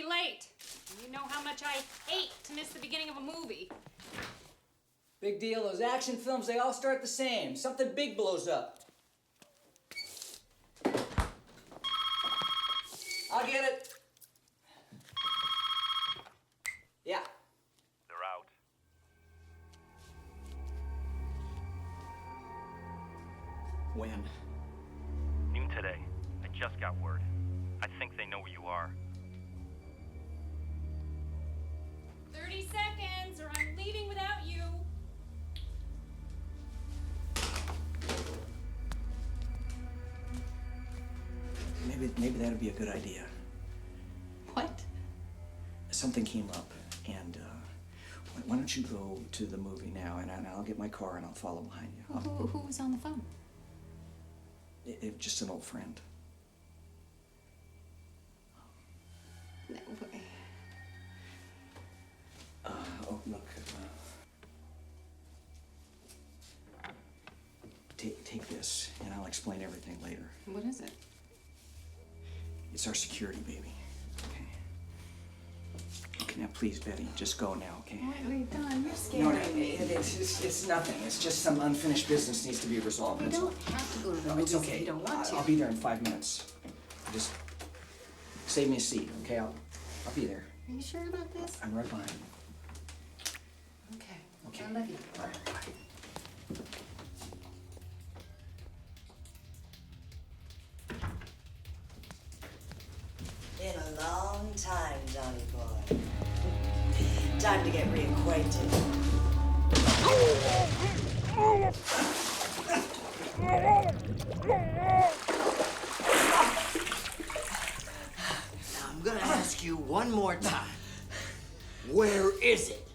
be late. You know how much I hate to miss the beginning of a movie. Big deal. Those action films, they all start the same. Something big blows up. I'll get it. Yeah. They're out. When? Noon today. I just got word. I think they know where you are. 30 seconds, or I'm leaving without you. Maybe that'd be a good idea. What? Something came up, and why don't you go to the movie now, and I'll get my car and I'll follow behind you. Who was on the phone? Just an old friend. No way. Look. Take this, and I'll explain everything later. What is it? It's our security, baby. Okay. Okay, now please, Betty, just go now, okay? Wait, Don, you're No, scaring me. it's nothing. It's just some unfinished business needs to be resolved. You That's don't all. have to go to the No, movies it's okay. if you don't want to. I'll be there in 5 minutes. Just save me a seat, okay? I'll be there. Are you sure about this? I'm right behind you. Okay. Okay. I love you. All right, bye. Been a long time, Johnny boy. Time to get reacquainted. Now I'm gonna ask you one more time. Where is it?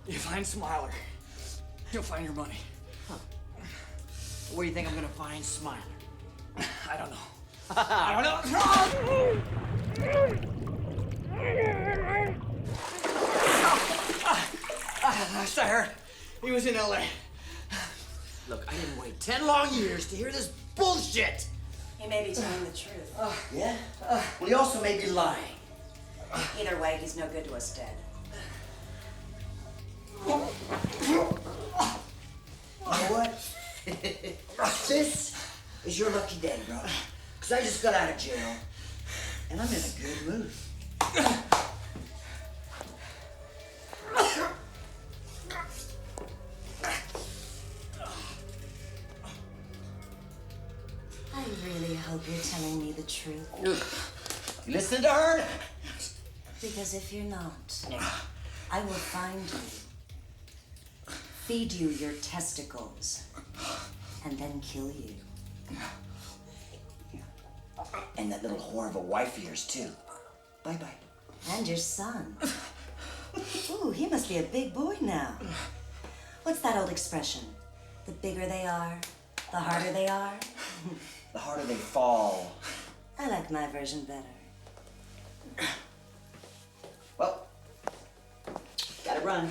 You find Smiler. You'll find your money. Where do you think I'm gonna find Smiler? I don't know. I don't know. Last I heard, he was in LA. Look, I didn't wait 10 long years to hear this bullshit. He may be telling the truth. Yeah? Well, he also may be lying. Either way, he's no good to us dead. You know what? This is your lucky day, bro. Because I just got out of jail, and I'm in a good mood. I really hope you're telling me the truth. You listening to her? Because if you're not, I will find you, feed you your testicles, and then kill you. And that little whore of a wife of yours, too. Bye-bye. And your son. Ooh, he must be a big boy now. What's that old expression? The bigger they are, the harder they are? The harder they fall. I like my version better. Well, gotta run.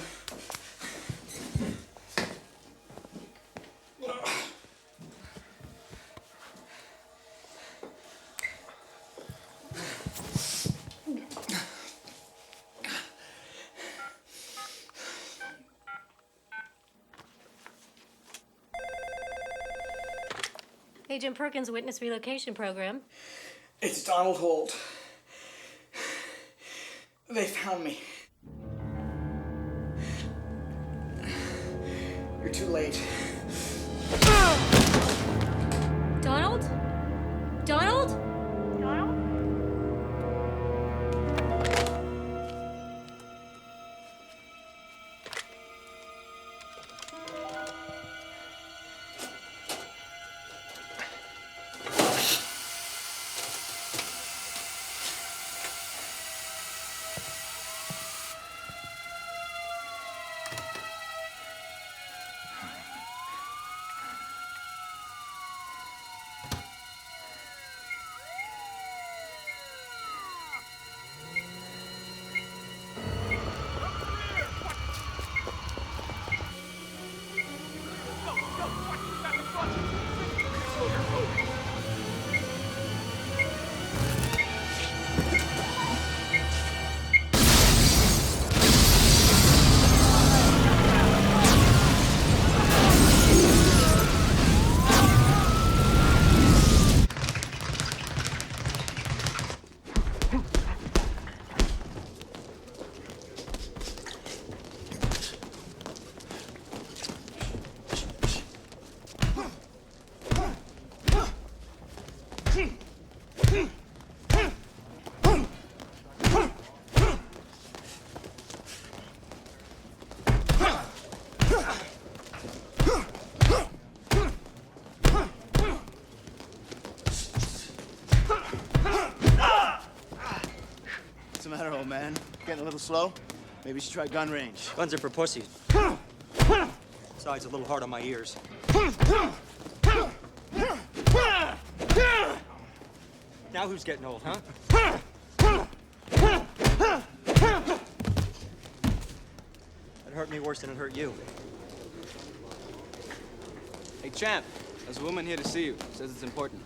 Agent Perkins' Witness Relocation Program. It's Donald Holt. They found me. You're too late. Donald? Donald? Donald? getting a little slow. Maybe you should try gun range. Guns are for pussies. Besides, a little hard on my ears. Now who's getting old, huh? That hurt me worse than it hurt you. Hey, champ, there's a woman here to see you. Says it's important.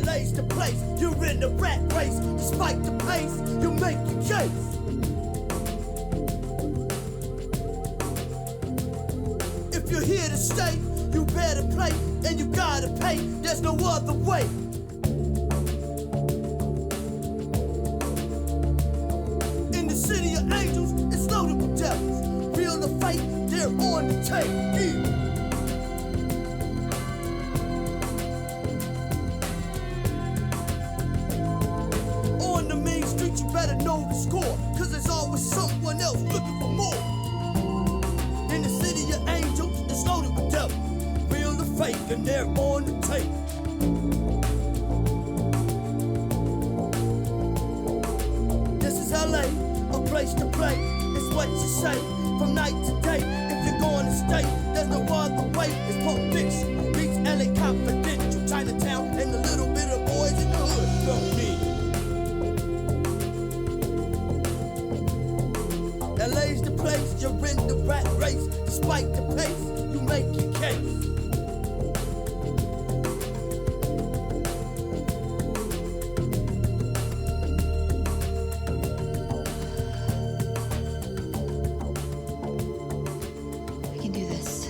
LA's the place, you're in the rat race. Despite the pace, you make your case. If you're here to stay, you better play, and you gotta pay, there's no other way. In the city of angels, it's loaded with devils. Real or fake, they're on the tape. Yeah. Know the score, cause there's always someone else looking for more. In the city of angels, it's loaded with devils. Real or fake, and they're on the tape. This is LA, a place to play. It's what you say, from night to day. If you're going to stay, there's no other way. It's Pulp Fiction, meets LA Confidential, Chinatown, and the little bit of boys in the hood don't need. LA's the place, you're in the rat race. Despite the pace, you make your case. I can do this.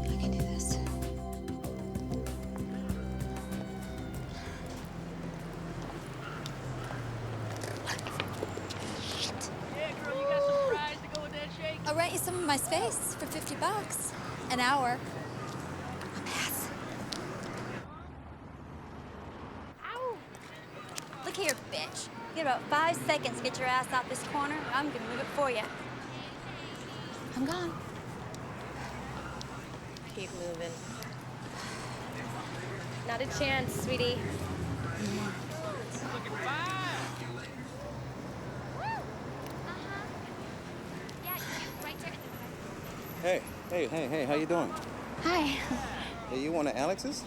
I can do this. I'll rent you some of my space for $50 an hour. A pass. Ow! Look here, bitch. You got about 5 seconds to get your ass out this corner. I'm gonna move it for you. I'm gone. Keep moving. Not a chance, sweetie. Hey, how you doing? Hi. Hey, you one of Alex's?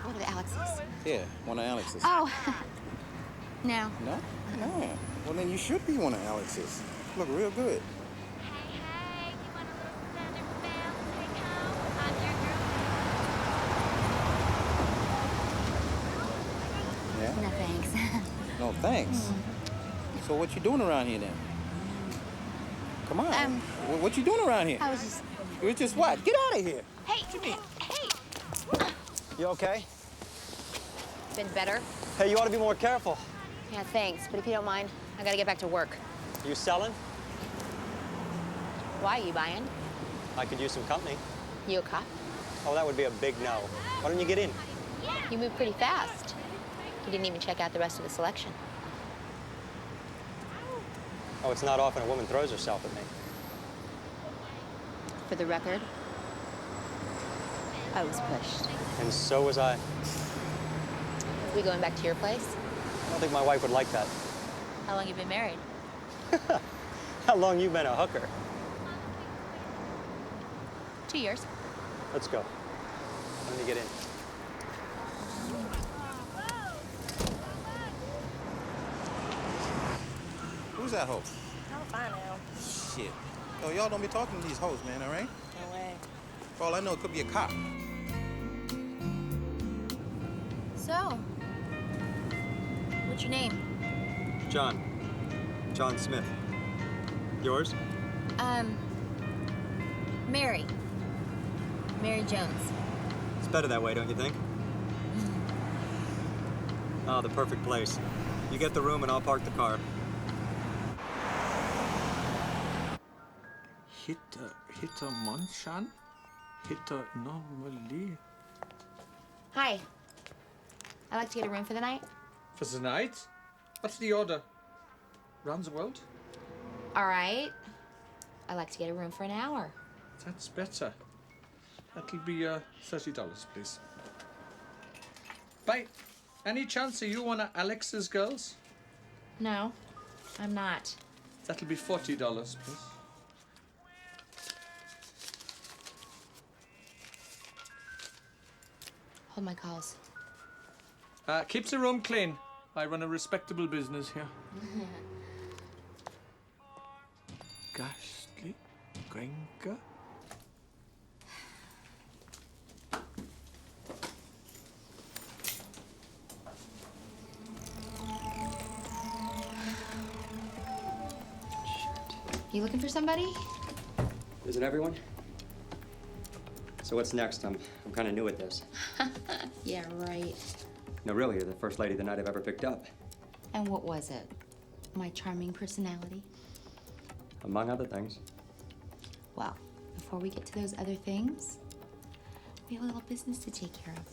What are the Alexes? Yeah, one of Alex's. Oh. No. No? No. Well, then you should be one of Alex's. Look real good. Yeah? No, thanks. No, thanks. So what you doing around here then? Come on. What you doing around here? I was just... You was just what? Get out of here. Hey, hey. You okay? Been better? Hey, you ought to be more careful. Yeah, thanks. But if you don't mind, I gotta get back to work. You selling? Why are you buying? I could use some company. You a cop? Oh, that would be a big no. Why don't you get in? You move pretty fast. You didn't even check out the rest of the selection. Oh, it's not often a woman throws herself at me. For the record, I was pushed. And so was I. We going back to your place? I don't think my wife would like that. How long you been married? How long you been a hooker? 2 years. Let's go. Let me get in. Who's that hoe? Oh, I know. Shit. Yo, y'all don't be talking to these hoes, man, all right? No way. For all I know, it could be a cop. So, what's your name? John. John Smith. Yours? Mary. Mary Jones. It's better that way, don't you think? Oh, the perfect place. You get the room and I'll park the car. Hitter Monchan? Hitter normally? Hi. I'd like to get a room for the night. For the night? What's the order? Round the world? All right. I'd like to get a room for an hour. That's better. That'll be $30, please. By any chance are you one of Alex's girls? No, I'm not. That'll be $40, please. Hold my calls. Keep the room clean. I run a respectable business here. Ghastly Grenka. You looking for somebody? Isn't everyone? So what's next? I'm kind of new at this. Yeah, right. No, really, you're the first lady of the night I've ever picked up. And what was it? My charming personality? Among other things. Well, before we get to those other things, we have a little business to take care of.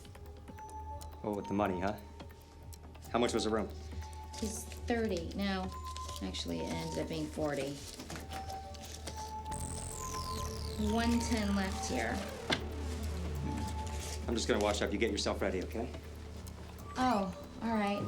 Oh, with the money, huh? How much was the room? It was 30. No, actually, it ended up being 40. 110 left here. I'm just gonna wash up. You get yourself ready, okay? Oh, all right.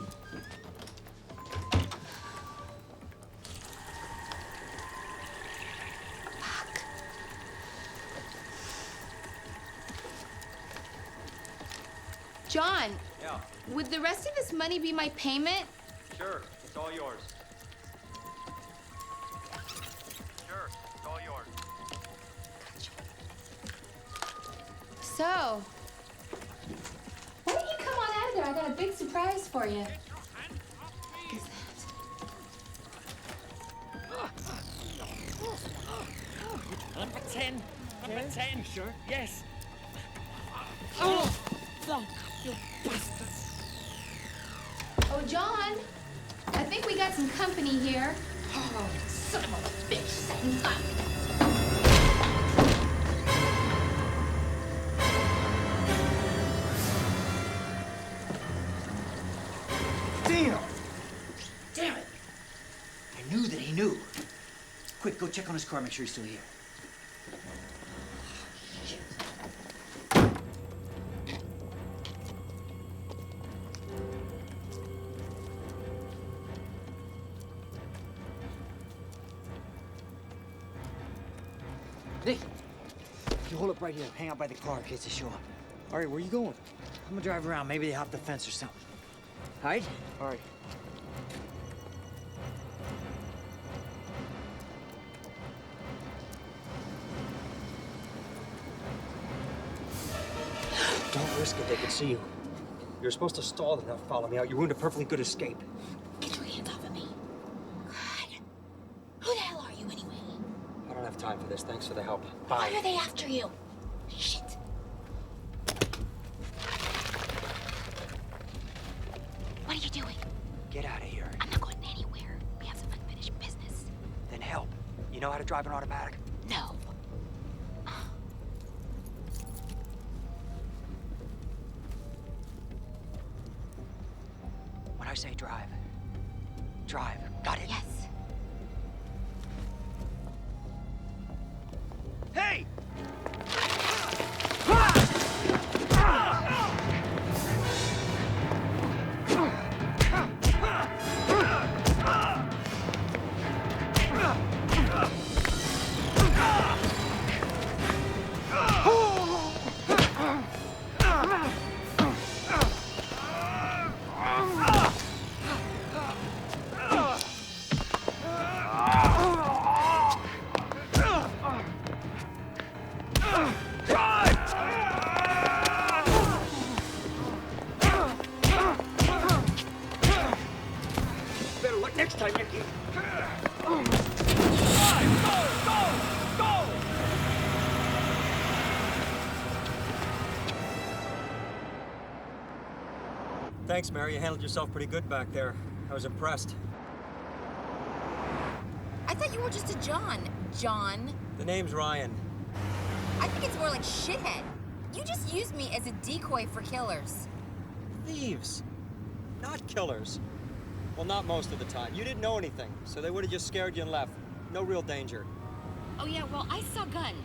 John. Yeah. Would the rest of this money be my payment? Sure, it's all yours. Sure, it's all yours. So, why don't you come on out of there? I got a big surprise for you. What is that? Number 10. Number 10. Sure? Yes. Oh, fuck, you bastards. Oh, John, I think we got some company here. Oh, son of a bitch, setting up. Damn! Damn it! I knew that he knew. Quick, go check on his car, make sure he's still here. Shit. Hey, you hold up right here. Hang out by the car in case they show up. All right, where you going? I'm gonna drive around. Maybe they hop the fence or something. Hide? All right. Don't risk it. They could see you. You're supposed to stall and not follow me out. You ruined a perfectly good escape. Get your hands off of me. God. Who the hell are you anyway? I don't have time for this. Thanks for the help. Bye. Why are they after you? Shit. What are you doing? Get out of here. I'm not going anywhere. We have some unfinished business. Then help. You know how to drive an automatic? No. When I say drive, drive. Got it? Yes. Hey! Better luck next time, Nicky. Thanks, Merhi. You handled yourself pretty good back there. I was impressed. I thought you were just a John. John. The name's Ryan. I think it's more like shithead. You just used me as a decoy for killers. Thieves, not killers. Well, not most of the time. You didn't know anything, so they would have just scared you and left. No real danger. Oh yeah, well, I saw guns.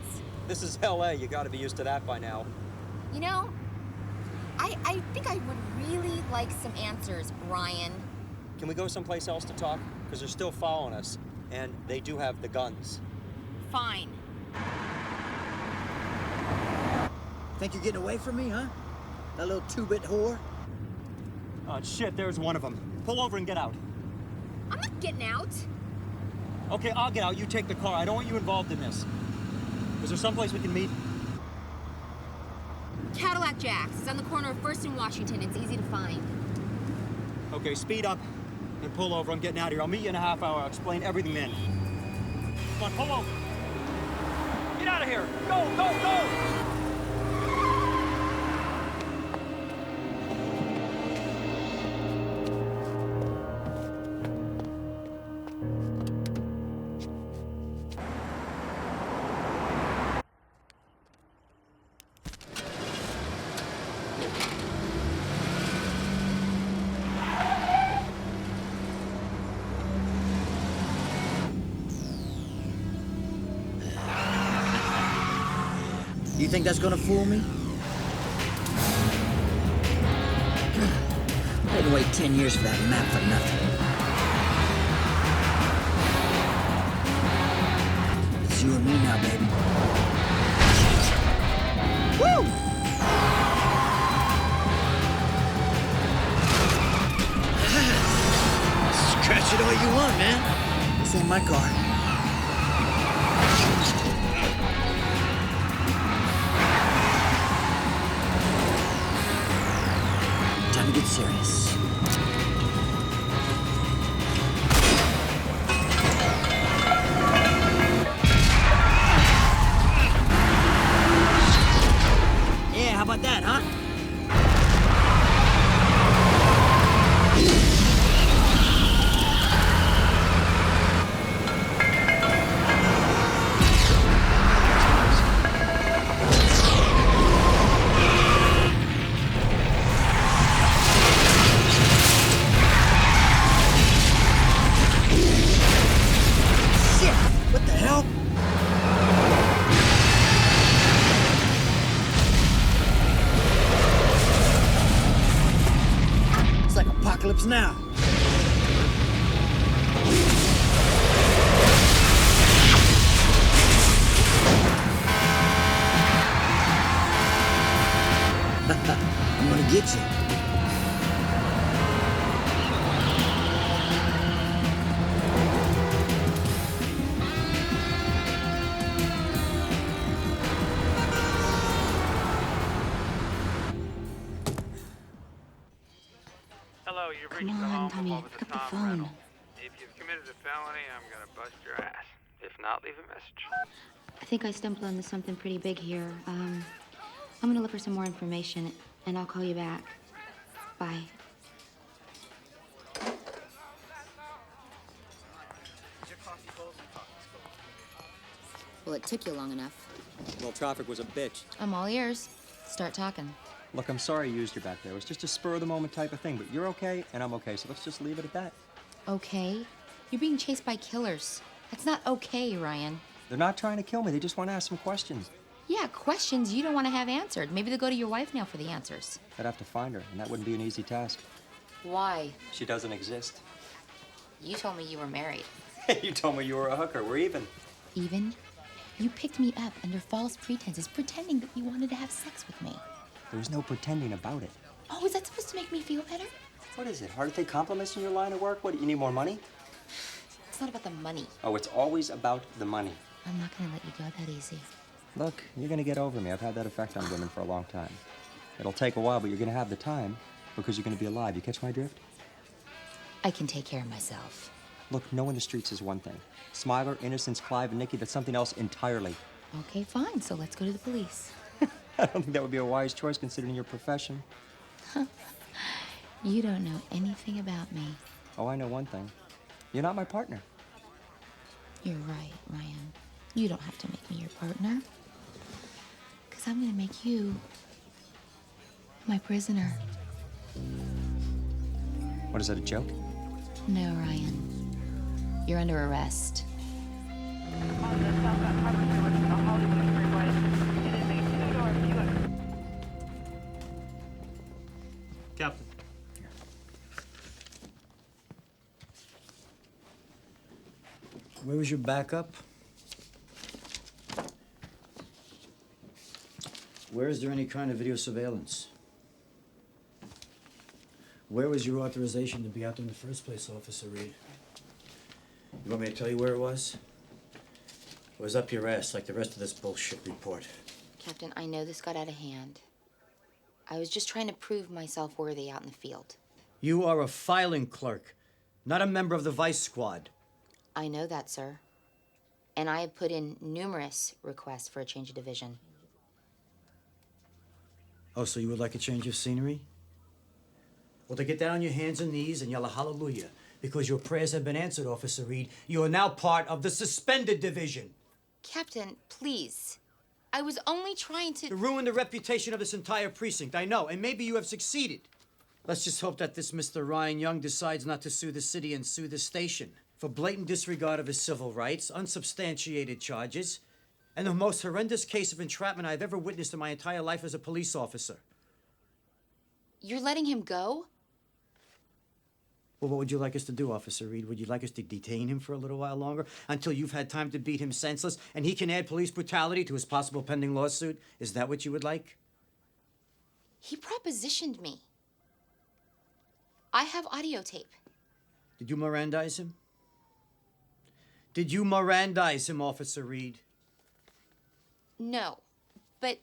This is LA. You gotta be used to that by now. You know, I think I would really like some answers, Ryan. Can we go someplace else to talk? Because they're still following us, and they do have the guns. Fine. Think you're getting away from me, huh? That little two-bit whore? Oh, shit, there's one of them. Pull over and get out. I'm not getting out. Okay, I'll get out. You take the car. I don't want you involved in this. Is there someplace we can meet? Cadillac Jack's. It's on the corner of First and Washington. It's easy to find. Okay, speed up and pull over. I'm getting out of here. I'll meet you in a half hour. I'll explain everything then. Come on, pull over. Get out of here. Go, go, go! You think that's gonna fool me? I didn't wait 10 years for that map for nothing. It's you and me now, baby. Woo! Scratch it all you want, man. This ain't my car. Time to get serious. Yeah, how about that, huh? Now. I'm gonna get you. Hello, you've Come reached the on, home Tommy, of over pick the up the Tom phone. rental. If you've committed a felony, I'm gonna bust your ass. If not, leave a message. I think I stumbled onto something pretty big here. I'm gonna look for some more information, and I'll call you back. Bye. Well, it took you long enough. Well, traffic was a bitch. I'm all ears. Start talking. Look, I'm sorry I used you back there. It was just a spur-of-the-moment type of thing, but you're okay, and I'm okay, so let's just leave it at that. Okay? You're being chased by killers. That's not okay, Ryan. They're not trying to kill me. They just want to ask some questions. Yeah, questions you don't want to have answered. Maybe they'll go to your wife now for the answers. I'd have to find her, and that wouldn't be an easy task. Why? She doesn't exist. You told me you were married. You told me you were a hooker. We're even. Even? You picked me up under false pretenses, pretending that you wanted to have sex with me. There was no pretending about it. Oh, is that supposed to make me feel better? What is it? Hard to take compliments in your line of work? What, you need more money? It's not about the money. Oh, it's always about the money. I'm not gonna let you go that easy. Look, you're gonna get over me. I've had that effect on women for a long time. It'll take a while, but you're gonna have the time because you're gonna be alive. You catch my drift? I can take care of myself. Look, knowing the streets is one thing. Smiler, Innocence, Clive, and Nikki, that's something else entirely. Okay, fine. So let's go to the police. I don't think that would be a wise choice considering your profession. You don't know anything about me. Oh, I know one thing. You're not my partner. You're right, Ryan. You don't have to make me your partner. Because I'm going to make you my prisoner. What, is that a joke? No, Ryan. You're under arrest. On the southbound highway freeway to the Hollywood freeway, it is a two-door Buick. Captain. Where was your backup? Where is there any kind of video surveillance? Where was your authorization to be out there in the first place, Officer Reed? You want me to tell you where it was? It was up your ass, like the rest of this bullshit report. Captain, I know this got out of hand. I was just trying to prove myself worthy out in the field. You are a filing clerk, not a member of the vice squad. I know that, sir. And I have put in numerous requests for a change of division. Oh, so you would like a change of scenery? Well, to get down on your hands and knees and yell a hallelujah, because your prayers have been answered, Officer Reed. You are now part of the suspended division. Captain, please. I was only trying to... To ruin the reputation of this entire precinct, I know, and maybe you have succeeded. Let's just hope that this Mr. Ryan Young decides not to sue the city and sue the station for blatant disregard of his civil rights, unsubstantiated charges, and the most horrendous case of entrapment I've ever witnessed in my entire life as a police officer. You're letting him go? Well, what would you like us to do, Officer Reed? Would you like us to detain him for a little while longer until you've had time to beat him senseless and he can add police brutality to his possible pending lawsuit? Is that what you would like? He propositioned me. I have audio tape. Did you Mirandize him? Did you Mirandize him, Officer Reed? No, but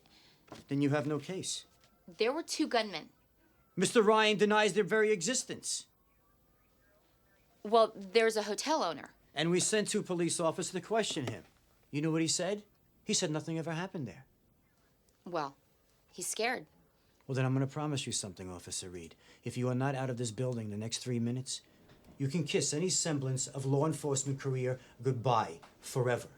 Then you have no case. there were two gunmen. Mr. Ryan denies their very existence. Well, there's a hotel owner. And we sent two police officers to question him. You know what he said? He said nothing ever happened there. Well, he's scared. Well, then I'm going to promise you something, Officer Reed. If you are not out of this building the next 3 minutes, you can kiss any semblance of law enforcement career goodbye forever.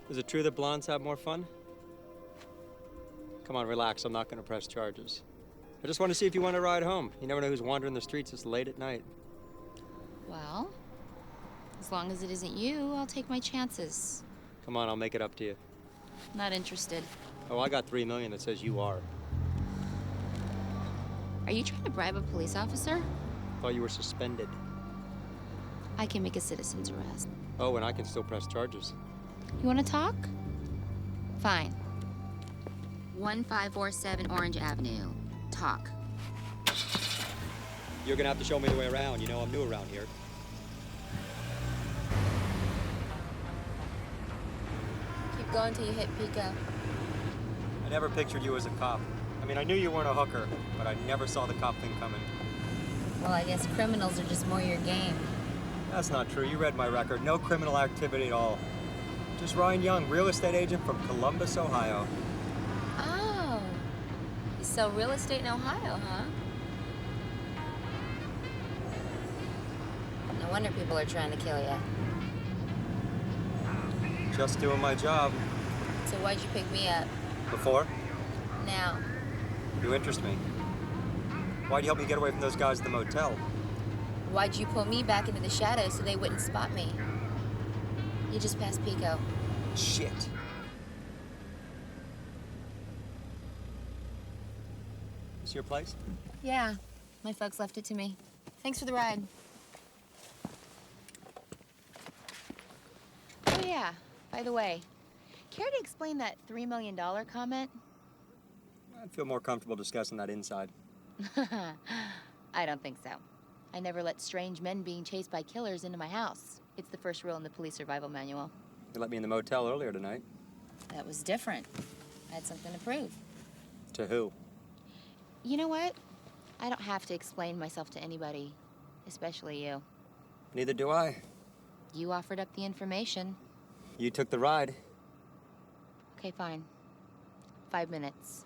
Is it true that blondes have more fun? Come on, relax. I'm not going to press charges. I just want to see if you want to ride home. You never know who's wandering the streets this late at night. Well, as long as it isn't you, I'll take my chances. Come on, I'll make it up to you. Not interested. Oh, I got $3 million that says you are. Are you trying to bribe a police officer? Thought you were suspended. I can make a citizen's arrest. Oh, and I can still press charges. You want to talk? Fine. 1547 Orange Avenue. Talk. You're gonna have to show me the way around. You know I'm new around here. Keep going till you hit Pico. I never pictured you as a cop. I mean, I knew you weren't a hooker, but I never saw the cop thing coming. Well, I guess criminals are just more your game. That's not true. You read my record. No criminal activity at all. Just Ryan Young, real estate agent from Columbus, Ohio. Oh. You sell real estate in Ohio, huh? No wonder people are trying to kill you. Just doing my job. So why'd you pick me up? Before? Now. You interest me. Why'd you help me get away from those guys at the motel? Why'd you pull me back into the shadows so they wouldn't spot me? You just passed Pico. Shit. Is your place? Yeah. My folks left it to me. Thanks for the ride. Oh, yeah. By the way, care to explain that $3 million comment? I'd feel more comfortable discussing that inside. I don't think so. I never let strange men being chased by killers into my house. It's the first rule in the police survival manual. You let me in the motel earlier tonight. That was different. I had something to prove. To who? You know what? I don't have to explain myself to anybody, especially you. Neither do I. You offered up the information. You took the ride. Okay, fine. 5 minutes.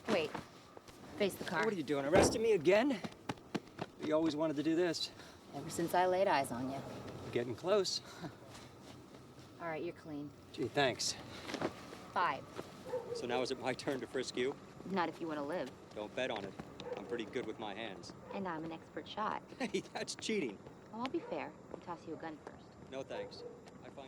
Wait. Face the car. What are you doing, arresting me again? You always wanted to do this. Ever since I laid eyes on you. Getting close. All right, you're clean. Gee, thanks. 5. So now is it my turn to frisk you? Not if you want to live. Don't bet on it. I'm pretty good with my hands. And I'm an expert shot. Hey, that's cheating. Well, I'll be fair and toss you a gun first. No thanks. I find...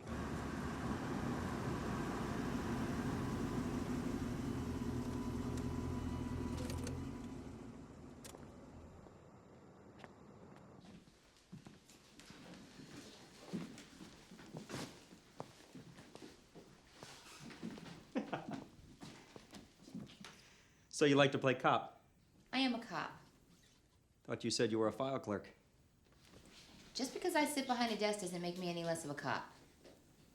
So you like to play cop? I am a cop. Thought you said you were a file clerk. Just because I sit behind a desk doesn't make me any less of a cop.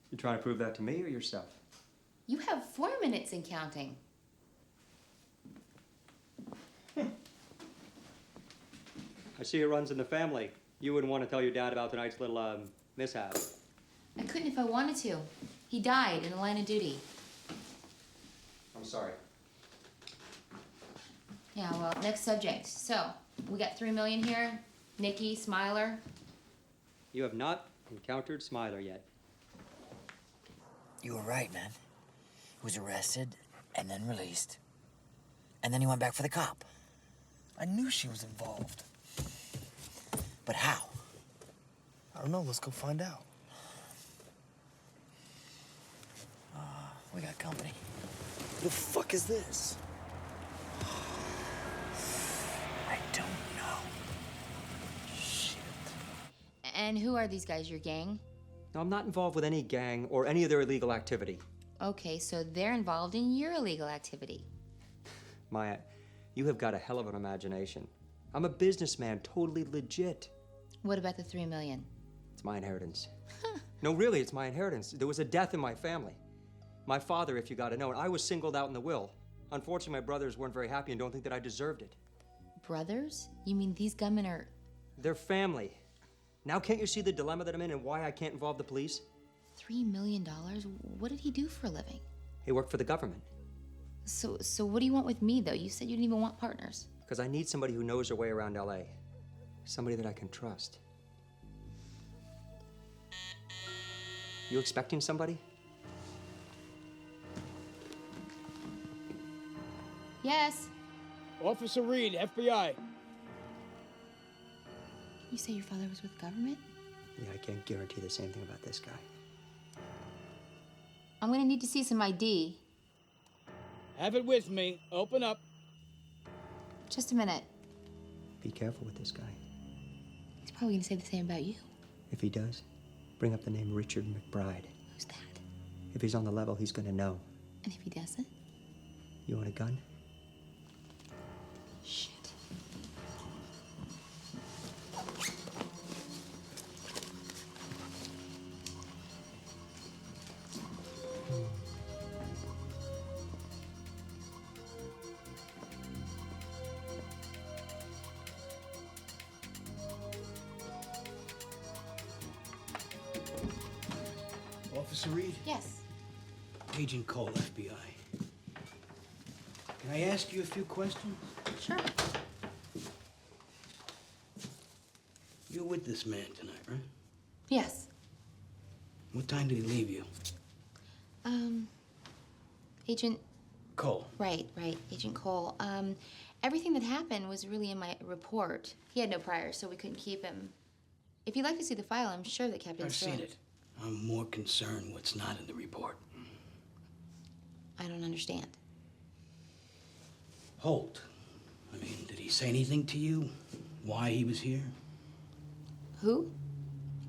You trying to prove that to me or yourself? You have 4 minutes and counting. I see it runs in the family. You wouldn't want to tell your dad about tonight's little, mishap. I couldn't if I wanted to. He died in the line of duty. I'm sorry. Yeah, well, next subject. So, we got 3 million here. Nikki, Smiler. You have not encountered Smiler yet. You were right, man. He was arrested and then released. And then he went back for the cop. I knew she was involved. But how? I don't know. Let's go find out. We got company. The fuck is this? I don't know. Shit. And who are these guys, your gang? No, I'm not involved with any gang or any of their illegal activity. Okay, so they're involved in your illegal activity. Maya, you have got a hell of an imagination. I'm a businessman, totally legit. What about the 3 million? It's my inheritance. No, really, it's my inheritance. There was a death in my family. My father, if you gotta know, and I was singled out in the will. Unfortunately, my brothers weren't very happy and don't think that I deserved it. Brothers? You mean these gunmen are... They're family. Now can't you see the dilemma that I'm in and why I can't involve the police? $3 million? What did he do for a living? He worked for the government. So what do you want with me, though? You said you didn't even want partners. Because I need somebody who knows their way around LA. Somebody that I can trust. You expecting somebody? Yes. Officer Reed, FBI. You say your father was with the government? Yeah, I can't guarantee the same thing about this guy. I'm gonna need to see some ID. Have it with me. Open up. Just a minute. Be careful with this guy. He's probably gonna say the same about you. If he does, bring up the name Richard McBride. Who's that? If he's on the level, he's gonna know. And if he doesn't? You want a gun? Shit. Officer Reed? Yes. Agent Cole, FBI. Can I ask you a few questions? Sure. You're with this man tonight, right? Yes. What time did he leave you? Agent... Cole. Right. Agent Cole. Everything that happened was really in my report. He had no priors, so we couldn't keep him. If you'd like to see the file, I'm sure that Captain I've seen it. I'm more concerned what's not in the report. I don't understand. Holt. I mean, did he say anything to you? Why he was here? Who?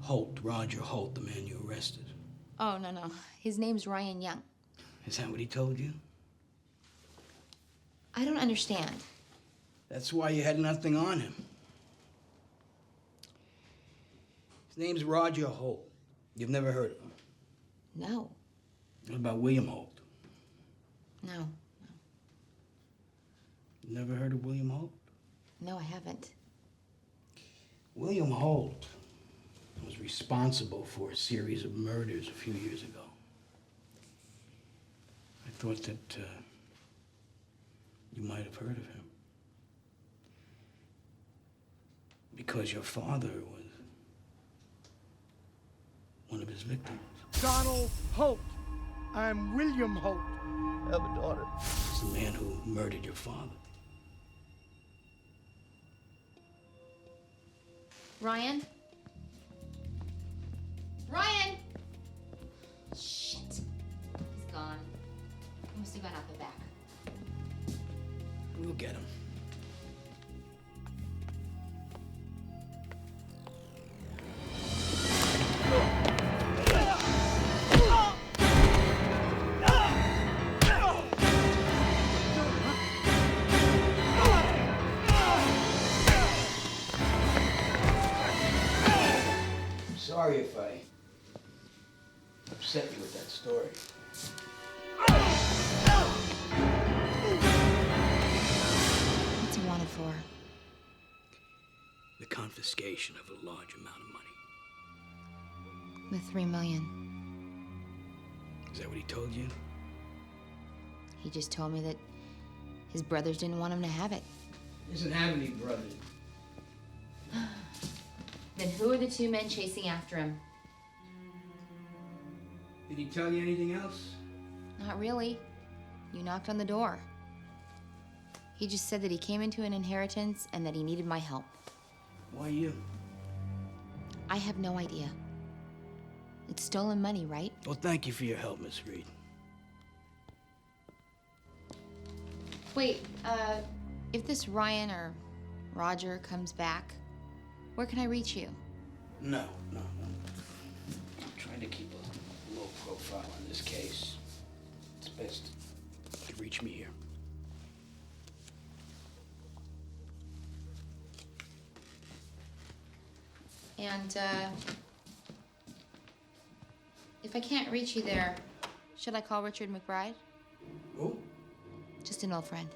Holt, Roger Holt, the man you arrested. Oh, no. His name's Ryan Young. Is that what he told you? I don't understand. That's why you had nothing on him. His name's Roger Holt. You've never heard of him? No. What about William Holt? No. Never heard of William Holt? No, I haven't. William Holt was responsible for a series of murders a few years ago. I thought that you might have heard of him. Because your father was one of his victims. Donald Holt. I'm William Holt. I have a daughter. It's the man who murdered your father. Ryan? Ryan! Shit. He's gone. He must have gone out the back. We'll get him. Sorry if I upset you with that story. What's he wanted for? The confiscation of a large amount of money. The $3 million. Is that what he told you? He just told me that his brothers didn't want him to have it. He doesn't have any brothers. Then who are the two men chasing after him? Did he tell you anything else? Not really. You knocked on the door. He just said that he came into an inheritance and that he needed my help. Why you? I have no idea. It's stolen money, right? Well, thank you for your help, Miss Reed. Wait, if this Ryan or Roger comes back, where can I reach you? No. I'm trying to keep a low profile on this case. It's best to reach me here. And, if I can't reach you there, should I call Richard McBride? Who? Just an old friend.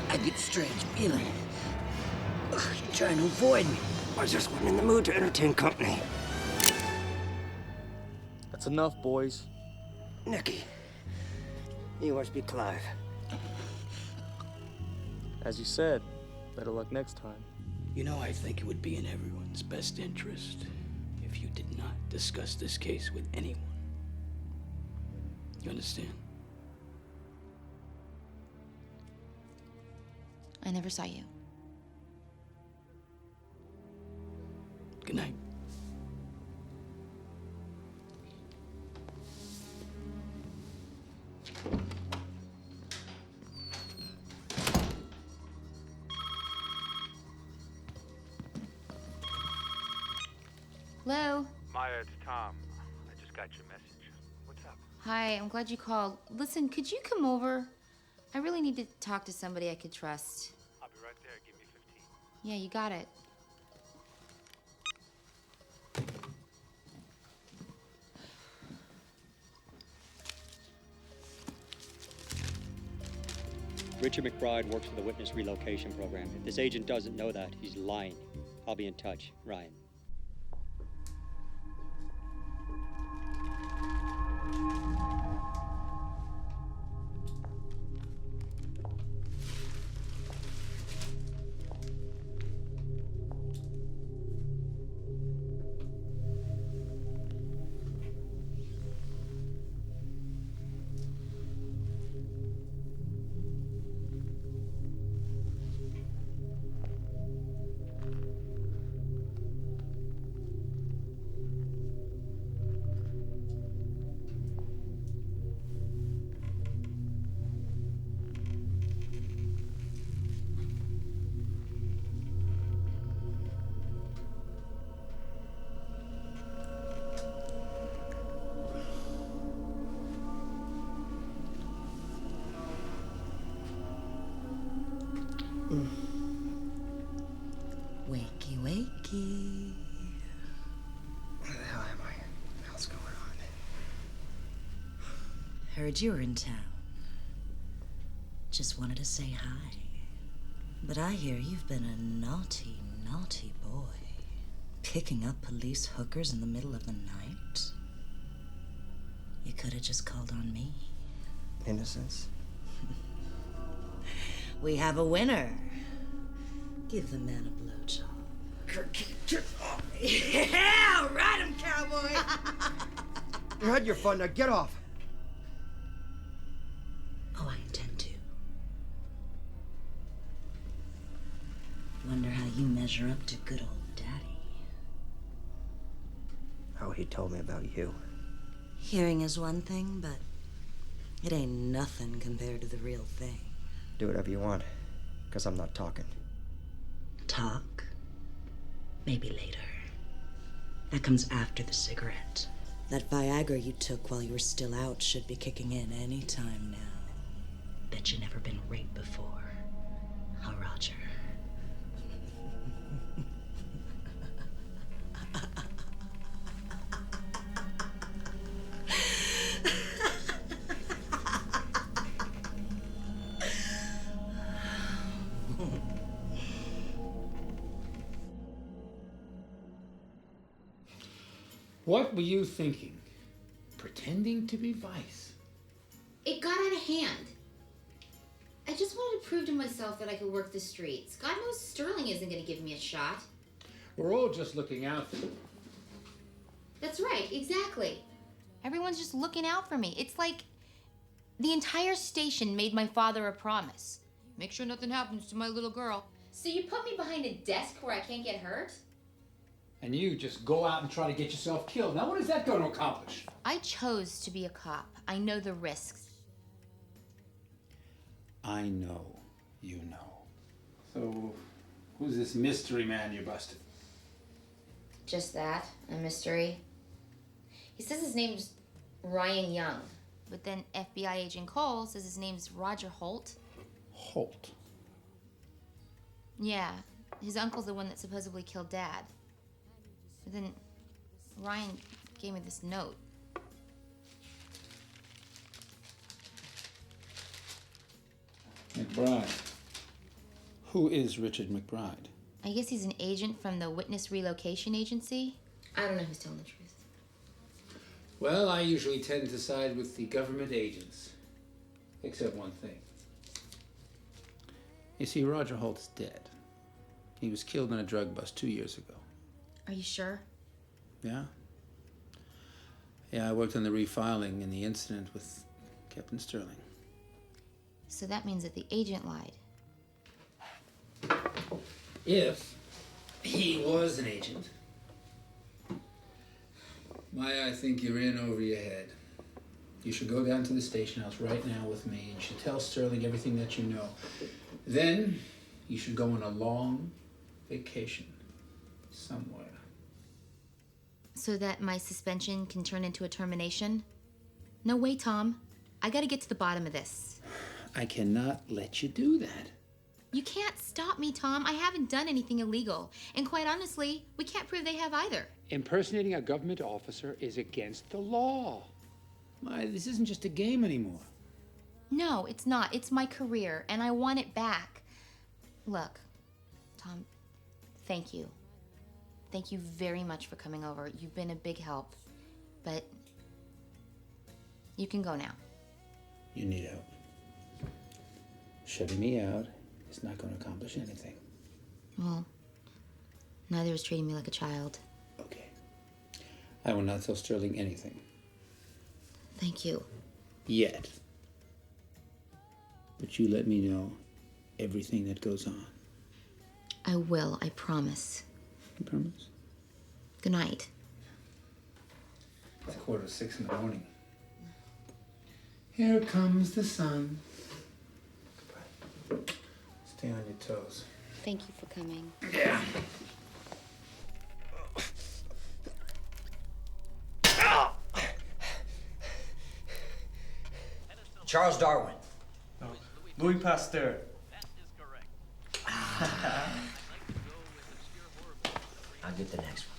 I get a strange feeling. You're trying to avoid me. I just wasn't in the mood to entertain company. That's enough, boys. Nicky, yours be Clive. As you said, better luck next time. You know, I think it would be in everyone's best interest if you did not discuss this case with anyone. You understand? I never saw you. Good night. Hello? Maya, it's Tom. I just got your message. What's up? Hi, I'm glad you called. Listen, could you come over? I really need to talk to somebody I could trust. I'll be right there. Give me 15. Yeah, you got it. Richard McBride works for the Witness Relocation Program. If this agent doesn't know that, he's lying. I'll be in touch. Ryan. Heard you were in town. Just wanted to say hi. But I hear you've been a naughty, naughty boy. Picking up police hookers in the middle of the night. You could have just called on me. Innocence? We have a winner. Give the man a blowjob. Get off me. Yeah, ride him, cowboy. You had your fun, now get off. Oh, I intend to. Wonder how you measure up to good old Daddy. How he told me about you. Hearing is one thing, but it ain't nothing compared to the real thing. Do whatever you want, because I'm not talking. Talk? Maybe later. That comes after the cigarette. That Viagra you took while you were still out should be kicking in any time now. Bet you never been raped before. Huh, Roger? What were you thinking? Pretending to be Vice? It got out of hand. I just wanted to prove to myself that I could work the streets. God knows Sterling isn't going to give me a shot. We're all just looking out for you. That's right, exactly. Everyone's just looking out for me. It's like the entire station made my father a promise. Make sure nothing happens to my little girl. So you put me behind a desk where I can't get hurt? And you just go out and try to get yourself killed. Now what is that going to accomplish? I chose to be a cop. I know the risks. I know you know. So, who's this mystery man you busted? Just that, a mystery. He says his name's Ryan Young, but then FBI agent Cole says his name's Roger Holt. Holt? Yeah, his uncle's the one that supposedly killed Dad. But then Ryan gave me this note. McBride. Who is Richard McBride? I guess he's an agent from the Witness Relocation Agency. I don't know who's telling the truth. Well, I usually tend to side with the government agents. Except one thing. You see, Roger Holt's dead. He was killed in a drug bust 2 years ago. Are you sure? Yeah? Yeah, I worked on the refiling in the incident with Captain Sterling. So that means that the agent lied. If he was an agent. Maya, I think you're in over your head. You should go down to the station house right now with me and you should tell Sterling everything that you know. Then you should go on a long vacation somewhere. So that my suspension can turn into a termination? No way, Tom. I gotta get to the bottom of this. I cannot let you do that. You can't stop me, Tom. I haven't done anything illegal. And quite honestly, we can't prove they have either. Impersonating a government officer is against the law. Maya, this isn't just a game anymore. No, it's not. It's my career, and I want it back. Look, Tom, thank you. Thank you very much for coming over. You've been a big help. But you can go now. You need help. Shutting me out is not going to accomplish anything. Well, neither is treating me like a child. Okay. I will not tell Sterling anything. Thank you. Yet. But you let me know everything that goes on. I will, I promise. You promise? Good night. It's 5:45 in the morning. Here comes the sun. Stay on your toes. Thank you for coming. Yeah. Charles Darwin. No. Louis Pasteur. I'll get the next one.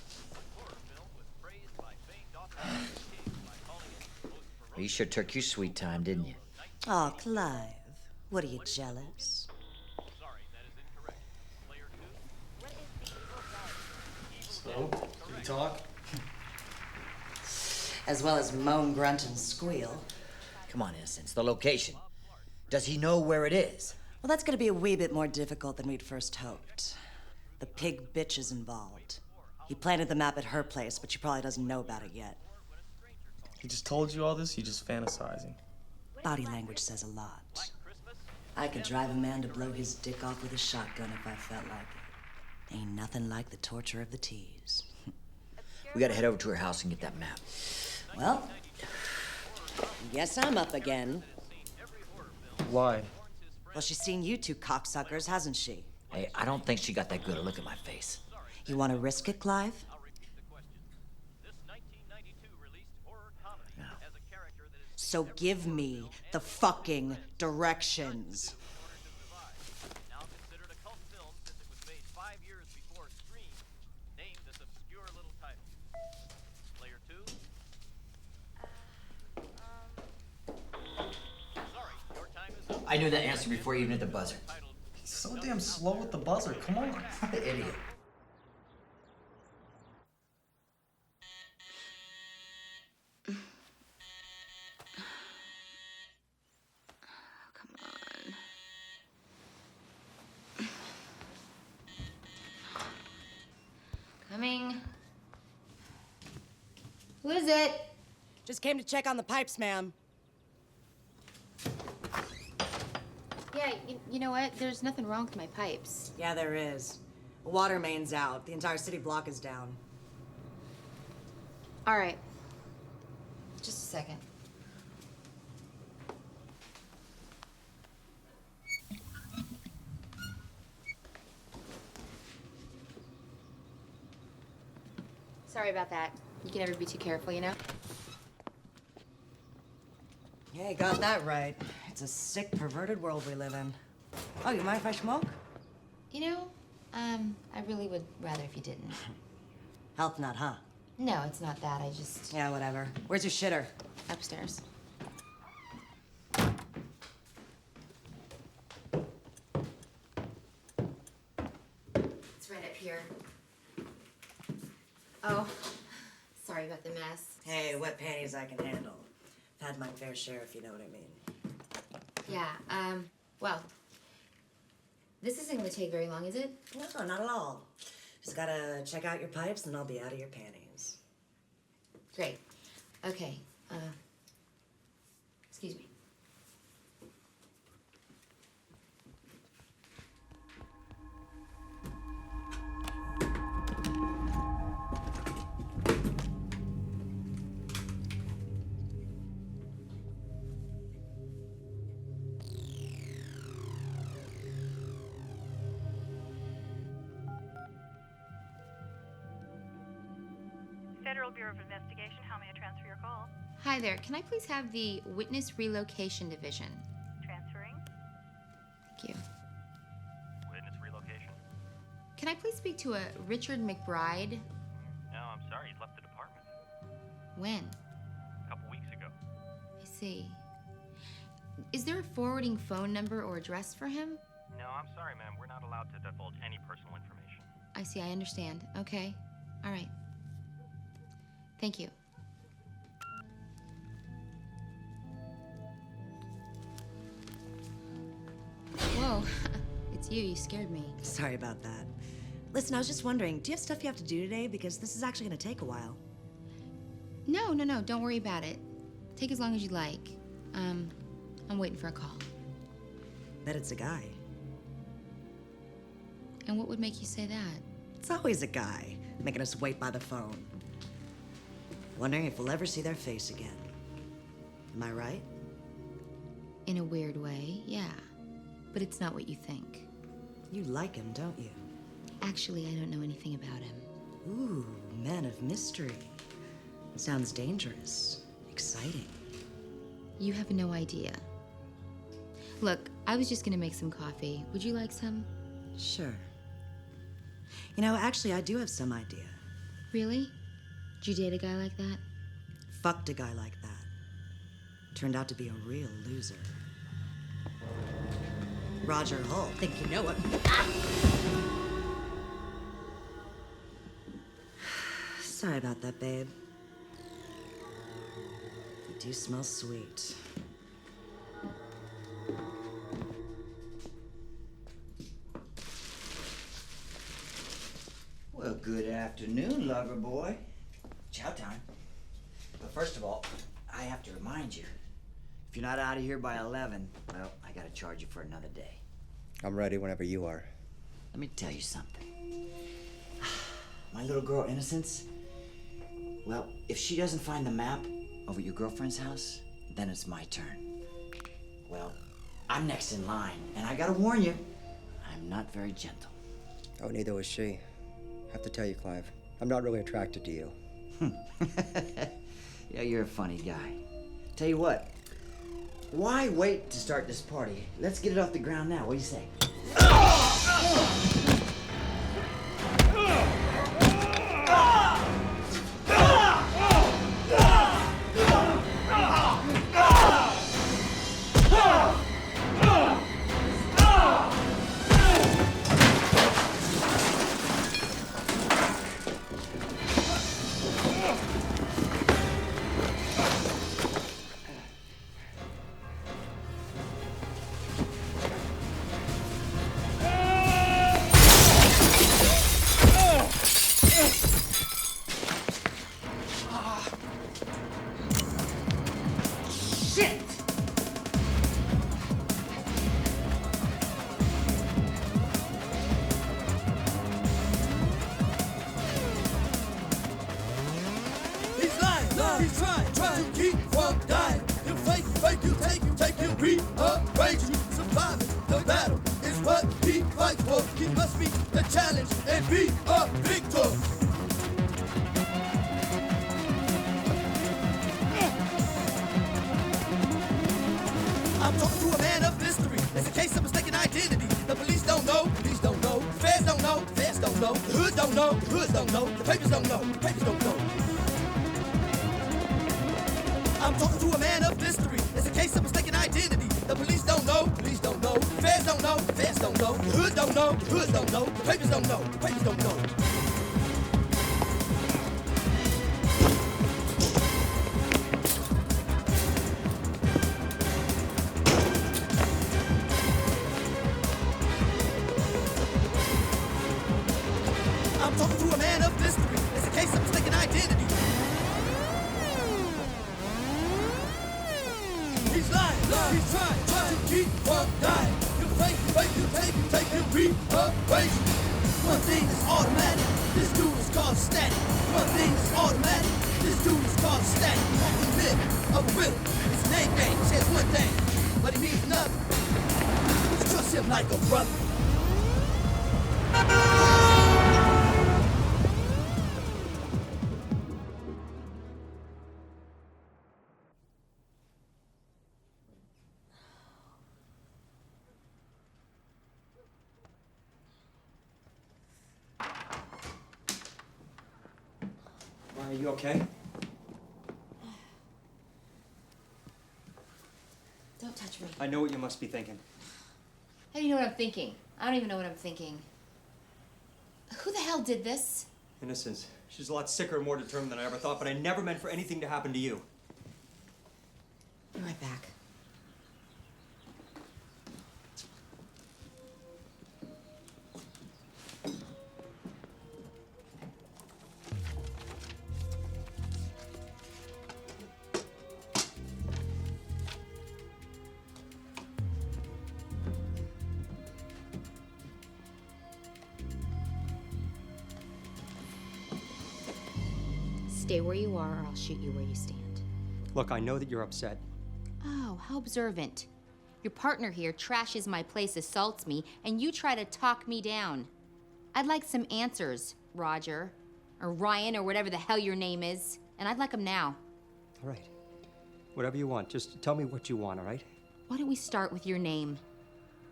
Are You sure took your sweet time, didn't you? Oh, Clive. What are you, jealous? So, can we talk? As well as moan, grunt, and squeal. Come on, Innocence, the location. Does he know where it is? Well, that's gonna be a wee bit more difficult than we'd first hoped. The pig bitch is involved. He planted the map at her place, but she probably doesn't know about it yet. He just told you all this? You just fantasizing? Body language says a lot. I could drive a man to blow his dick off with a shotgun if I felt like it. Ain't nothing like the torture of the tease. We gotta head over to her house and get that map. Well, guess I'm up again. Why? Well, she's seen you two cocksuckers, hasn't she? Hey, I don't think she got that good a look at my face. You want to risk it, Clive? No. So give me the fucking directions. I knew that answer before you even hit the buzzer. He's so damn slow with the buzzer. Come on. What an idiot. Coming. Who is it? Just came to check on the pipes, ma'am. Yeah, you know what? There's nothing wrong with my pipes. Yeah, there is. The water main's out. The entire city block is down. All right. Just a second. Sorry about that. You can never be too careful, you know? Yeah, you got that right. It's a sick, perverted world we live in. Oh, you mind if I smoke? You know, I really would rather if you didn't. Health nut, huh? No, it's not that. I just... Yeah, whatever. Where's your shitter? Upstairs. It's right up here. Oh, sorry about the mess. Hey, wet panties I can handle. I've had my fair share, if you know what I mean. Yeah, well, this isn't gonna take very long, is it? No, not at all. Just gotta check out your pipes, and I'll be out of your panties. Great. Okay, excuse me. Federal Bureau of Investigation, how may I transfer your call? Hi there. Can I please have the Witness Relocation Division? Transferring. Thank you. Witness relocation? Can I please speak to a Richard McBride? No, I'm sorry, he's left the department. When? A couple weeks ago. I see. Is there a forwarding phone number or address for him? No, I'm sorry, ma'am. We're not allowed to divulge any personal information. I see, I understand. Okay. All right. Thank you. Whoa, it's you. You scared me. Sorry about that. Listen, I was just wondering, do you have stuff you have to do today? Because this is actually gonna take a while. No, don't worry about it. Take as long as you like. I'm waiting for a call. Bet it's a guy. And what would make you say that? It's always a guy, making us wait by the phone. Wondering if we'll ever see their face again. Am I right? In a weird way, yeah. But it's not what you think. You like him, don't you? Actually, I don't know anything about him. Ooh, man of mystery. It sounds dangerous. Exciting. You have no idea. Look, I was just gonna make some coffee. Would you like some? Sure. You know, actually, I do have some idea. Really? Did you date a guy like that? Fucked a guy like that. Turned out to be a real loser. Roger Hull. Think you know it. Sorry about that, babe. You do smell sweet. Well, good afternoon, lover boy. Chow time. But first of all, I have to remind you, if you're not out of here by 11, well, I gotta charge you for another day. I'm ready whenever you are. Let me tell you something. My little girl, Innocence, well, if she doesn't find the map over at your girlfriend's house, then it's my turn. Well, I'm next in line, and I gotta warn you, I'm not very gentle. Oh, neither was she. I have to tell you, Clive, I'm not really attracted to you. Yeah, you're a funny guy. Tell you what, why wait to start this party? Let's get it off the ground now. What do you say? Are you okay? Don't touch me. I know what you must be thinking. How do you know what I'm thinking? I don't even know what I'm thinking. Who the hell did this? Innocence. She's a lot sicker and more determined than I ever thought, but I never meant for anything to happen to you. Be right back. Stay where you are, or I'll shoot you where you stand. Look, I know that you're upset. Oh, how observant. Your partner here trashes my place, assaults me, and you try to talk me down. I'd like some answers, Roger. Or Ryan, or whatever the hell your name is. And I'd like them now. All right. Whatever you want. Just tell me what you want, all right? Why don't we start with your name?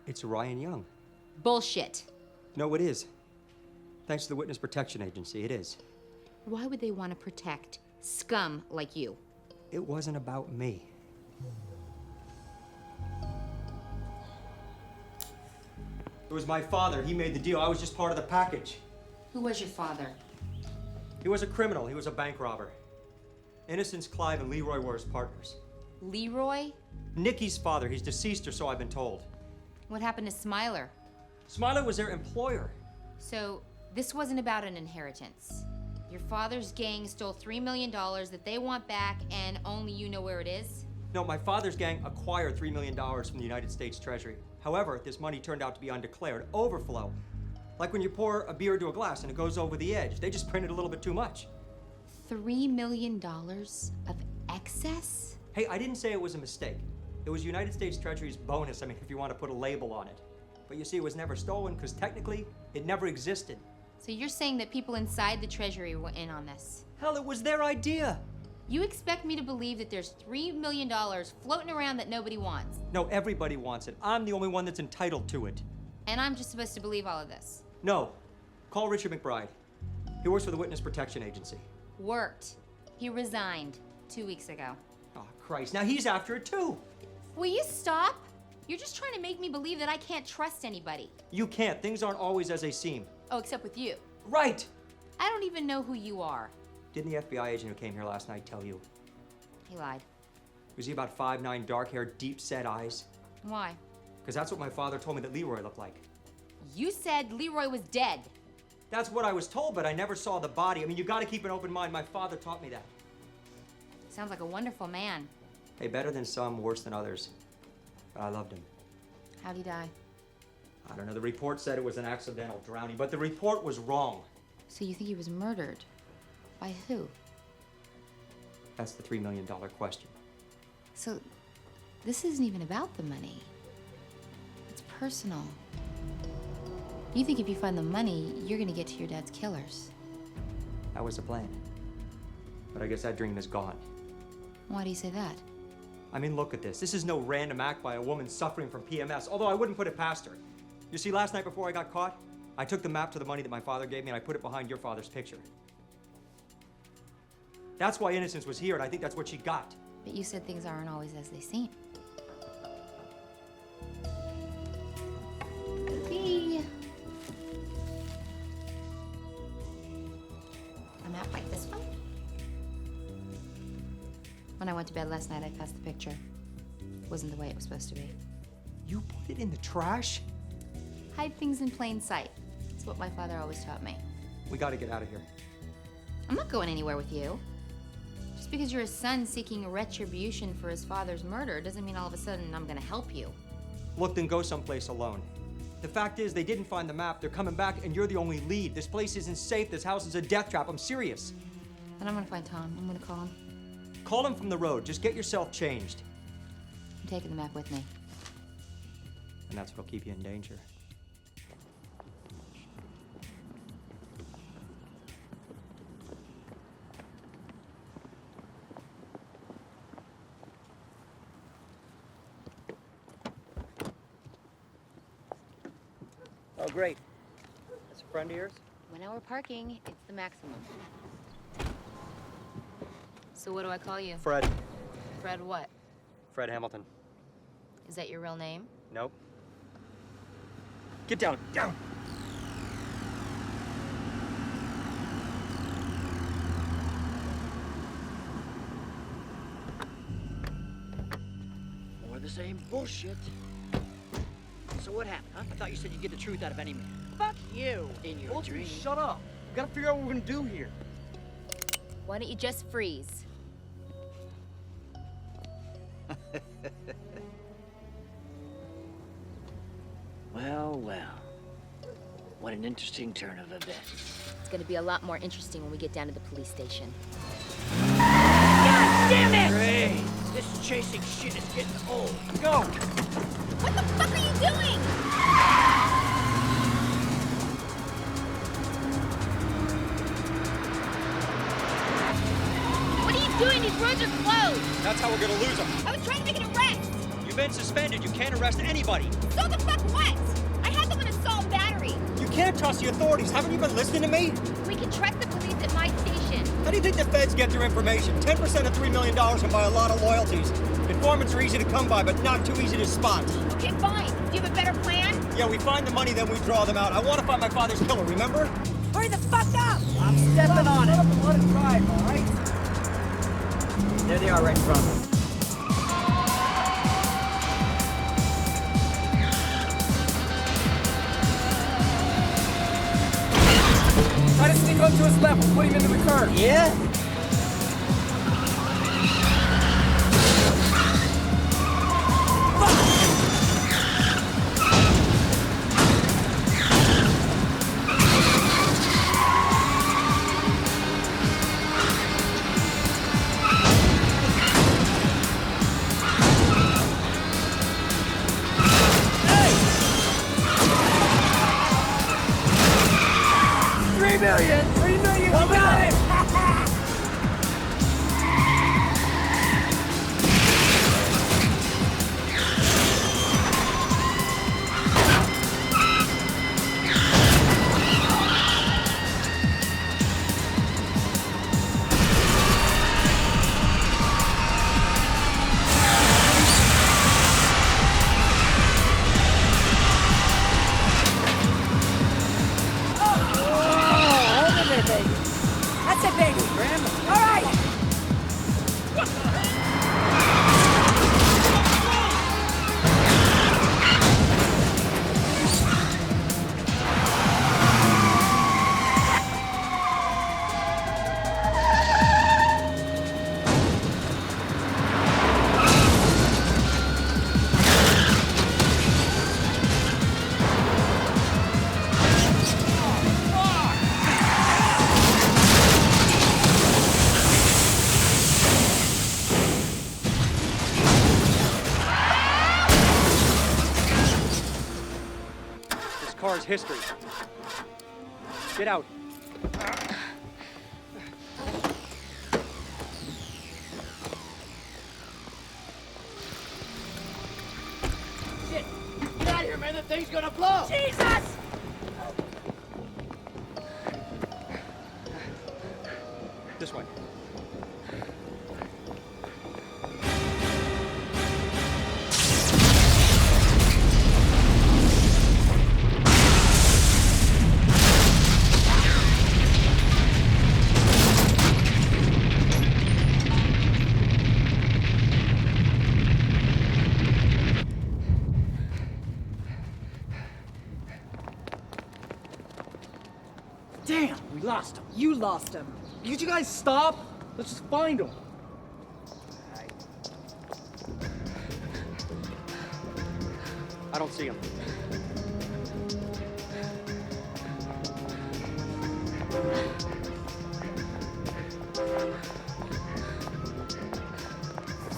It's Ryan Young. Bullshit. No, it is. Thanks to the Witness Protection Agency, it is. Why would they want to protect scum like you? It wasn't about me. It was my father. He made the deal. I was just part of the package. Who was your father? He was a criminal. He was a bank robber. Innocence, Clive, and Leroy were his partners. Leroy? Nikki's father. He's deceased, or so I've been told. What happened to Smiler? Smiler was their employer. So, this wasn't about an inheritance. Your father's gang stole $3 million that they want back, and only you know where it is? No, my father's gang acquired $3 million from the United States Treasury. However, this money turned out to be undeclared, overflow. Like when you pour a beer into a glass and it goes over the edge. They just printed a little bit too much. $3 million of excess? Hey, I didn't say it was a mistake. It was United States Treasury's bonus, if you want to put a label on it. But you see, it was never stolen because technically, it never existed. So you're saying that people inside the Treasury were in on this? Hell, it was their idea. You expect me to believe that there's $3 million floating around that nobody wants? No, everybody wants it. I'm the only one that's entitled to it. And I'm just supposed to believe all of this? No. Call Richard McBride. He works for the Witness Protection Agency. Worked. He resigned 2 weeks ago. Oh, Christ. Now he's after it, too. Will you stop? You're just trying to make me believe that I can't trust anybody. You can't. Things aren't always as they seem. Oh, except with you. Right! I don't even know who you are. Didn't the FBI agent who came here last night tell you? He lied. Was he about 5'9", dark-haired, deep-set eyes? Why? Because that's what my father told me that Leroy looked like. You said Leroy was dead. That's what I was told, but I never saw the body. You gotta keep an open mind. My father taught me that. Sounds like a wonderful man. Hey, better than some, worse than others. But I loved him. How'd he die? I don't know. The report said it was an accidental drowning, but the report was wrong. So you think he was murdered? By who? That's the $3 million question. So this isn't even about the money. It's personal. You think if you find the money, you're gonna get to your dad's killers. That was the plan. But I guess that dream is gone. Why do you say that? Look at this. This is no random act by a woman suffering from PMS, although I wouldn't put it past her. You see, last night before I got caught, I took the map to the money that my father gave me and I put it behind your father's picture. That's why Innocence was here, and I think that's what she got. But you said things aren't always as they seem. Be a map like this one? When I went to bed last night, I passed the picture. It wasn't the way it was supposed to be. You put it in the trash? Hide things in plain sight. It's what my father always taught me. We gotta get out of here. I'm not going anywhere with you. Just because you're a son seeking retribution for his father's murder doesn't mean all of a sudden I'm gonna help you. Look, then go someplace alone. The fact is, they didn't find the map, they're coming back, and you're the only lead. This place isn't safe, this house is a death trap, I'm serious. And I'm gonna find Tom. I'm gonna call him. Call him from the road, just get yourself changed. I'm taking the map with me. And that's what'll keep you in danger. Oh, great. That's a friend of yours? 1 hour parking, it's the maximum. So what do I call you? Fred. Fred what? Fred Hamilton. Is that your real name? Nope. Get down, down! More of the same bullshit. So what happened, huh? I thought you said you'd get the truth out of any man. Fuck you! In your dream. Shut up. We gotta figure out what we're gonna do here. Why don't you just freeze? Well, well. What an interesting turn of events. It's gonna be a lot more interesting when we get down to the police station. God damn it! Great. This chasing shit is getting old. Go! What the fuck are you doing? What are you doing? These roads are closed. That's how we're gonna lose them. I was trying to make an arrest. You've been suspended. You can't arrest anybody. So the fuck what? I had them on assault and battery. You can't trust the authorities. Haven't you been listening to me? We can trust the police at my station. How do you think the feds get their information? 10% of $3 million can buy a lot of loyalties. In Informants are easy to come by, but not too easy to spot. Okay, fine. Do you have a better plan? Yeah, we find the money, then we draw them out. I want to find my father's killer, remember? Hurry the fuck up! I'm stepping on it. Let it drive, all right? There they are right in front of me. Try to sneak up to his level. Put him into the car. Yeah? $3 million! Come on! That's it, baby. All right. Car's history. Get out. Shit! Get out of here, man! The thing's gonna blow! Jesus! This way. Damn, we lost him. You lost him. Could you guys stop? Let's just find him. I don't see him.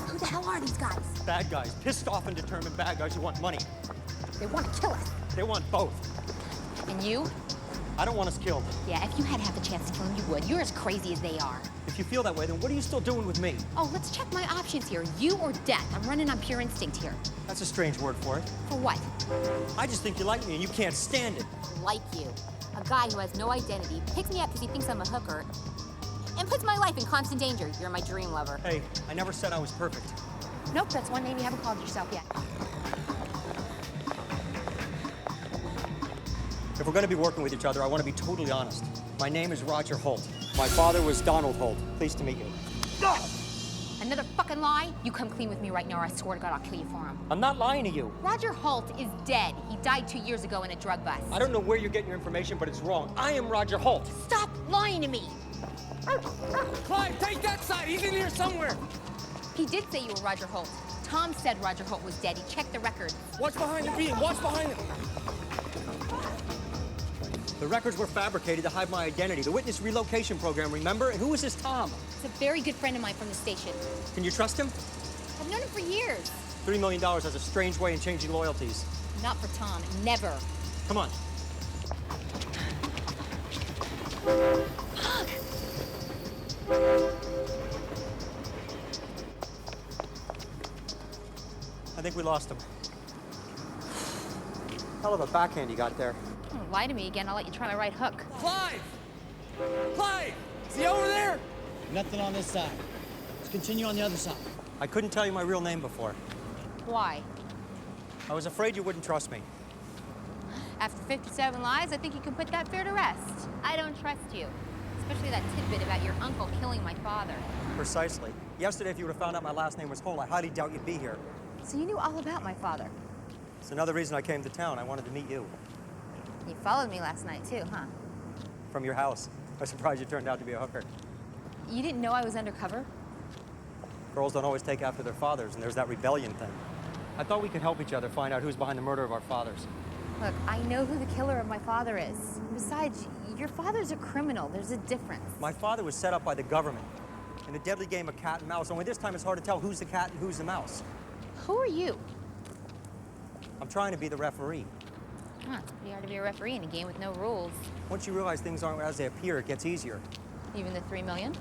Who the hell are these guys? Bad guys. Pissed off and determined bad guys who want money. They want to kill us. They want both. And you? I don't want us killed. Yeah, if you had half a chance to kill them, you would. You're as crazy as they are. If you feel that way, then what are you still doing with me? Oh, let's check my options here. You or death. I'm running on pure instinct here. That's a strange word for it. For what? I just think you like me and you can't stand it. Like you. A guy who has no identity, picks me up because he thinks I'm a hooker, and puts my life in constant danger. You're my dream lover. Hey, I never said I was perfect. Nope, that's one name you haven't called yourself yet. If we're going to be working with each other, I want to be totally honest. My name is Roger Holt. My father was Donald Holt. Pleased to meet you. Another fucking lie? You come clean with me right now or I swear to God I'll kill you for him. I'm not lying to you. Roger Holt is dead. He died 2 years ago in a drug bust. I don't know where you're getting your information, but it's wrong. I am Roger Holt. Stop lying to me. Clyde, take that side. He's in here somewhere. He did say you were Roger Holt. Tom said Roger Holt was dead. He checked the records. Watch behind the beam. Watch behind him. The records were fabricated to hide my identity. The witness relocation program, remember? And who is this Tom? He's a very good friend of mine from the station. Can you trust him? I've known him for years. $3 million has a strange way in changing loyalties. Not for Tom. Never. Come on. Fuck! I think we lost him. Hell of a backhand you got there. Don't lie to me again. I'll let you try my right hook. Clyde! Clyde! Is he over there? Nothing on this side. Let's continue on the other side. I couldn't tell you my real name before. Why? I was afraid you wouldn't trust me. After 57 lies, I think you can put that fear to rest. I don't trust you. Especially that tidbit about your uncle killing my father. Precisely. Yesterday, if you would have found out my last name was Cole, I highly doubt you'd be here. So you knew all about my father? It's another reason I came to town. I wanted to meet you. You followed me last night, too, huh? From your house. I was surprised you turned out to be a hooker. You didn't know I was undercover? Girls don't always take after their fathers, and there's that rebellion thing. I thought we could help each other find out who's behind the murder of our fathers. Look, I know who the killer of my father is. Besides, your father's a criminal. There's a difference. My father was set up by the government in a deadly game of cat and mouse, only this time it's hard to tell who's the cat and who's the mouse. Who are you? I'm trying to be the referee. Huh, it's pretty hard to be a referee in a game with no rules. Once you realize things aren't as they appear, it gets easier. Even the $3 million?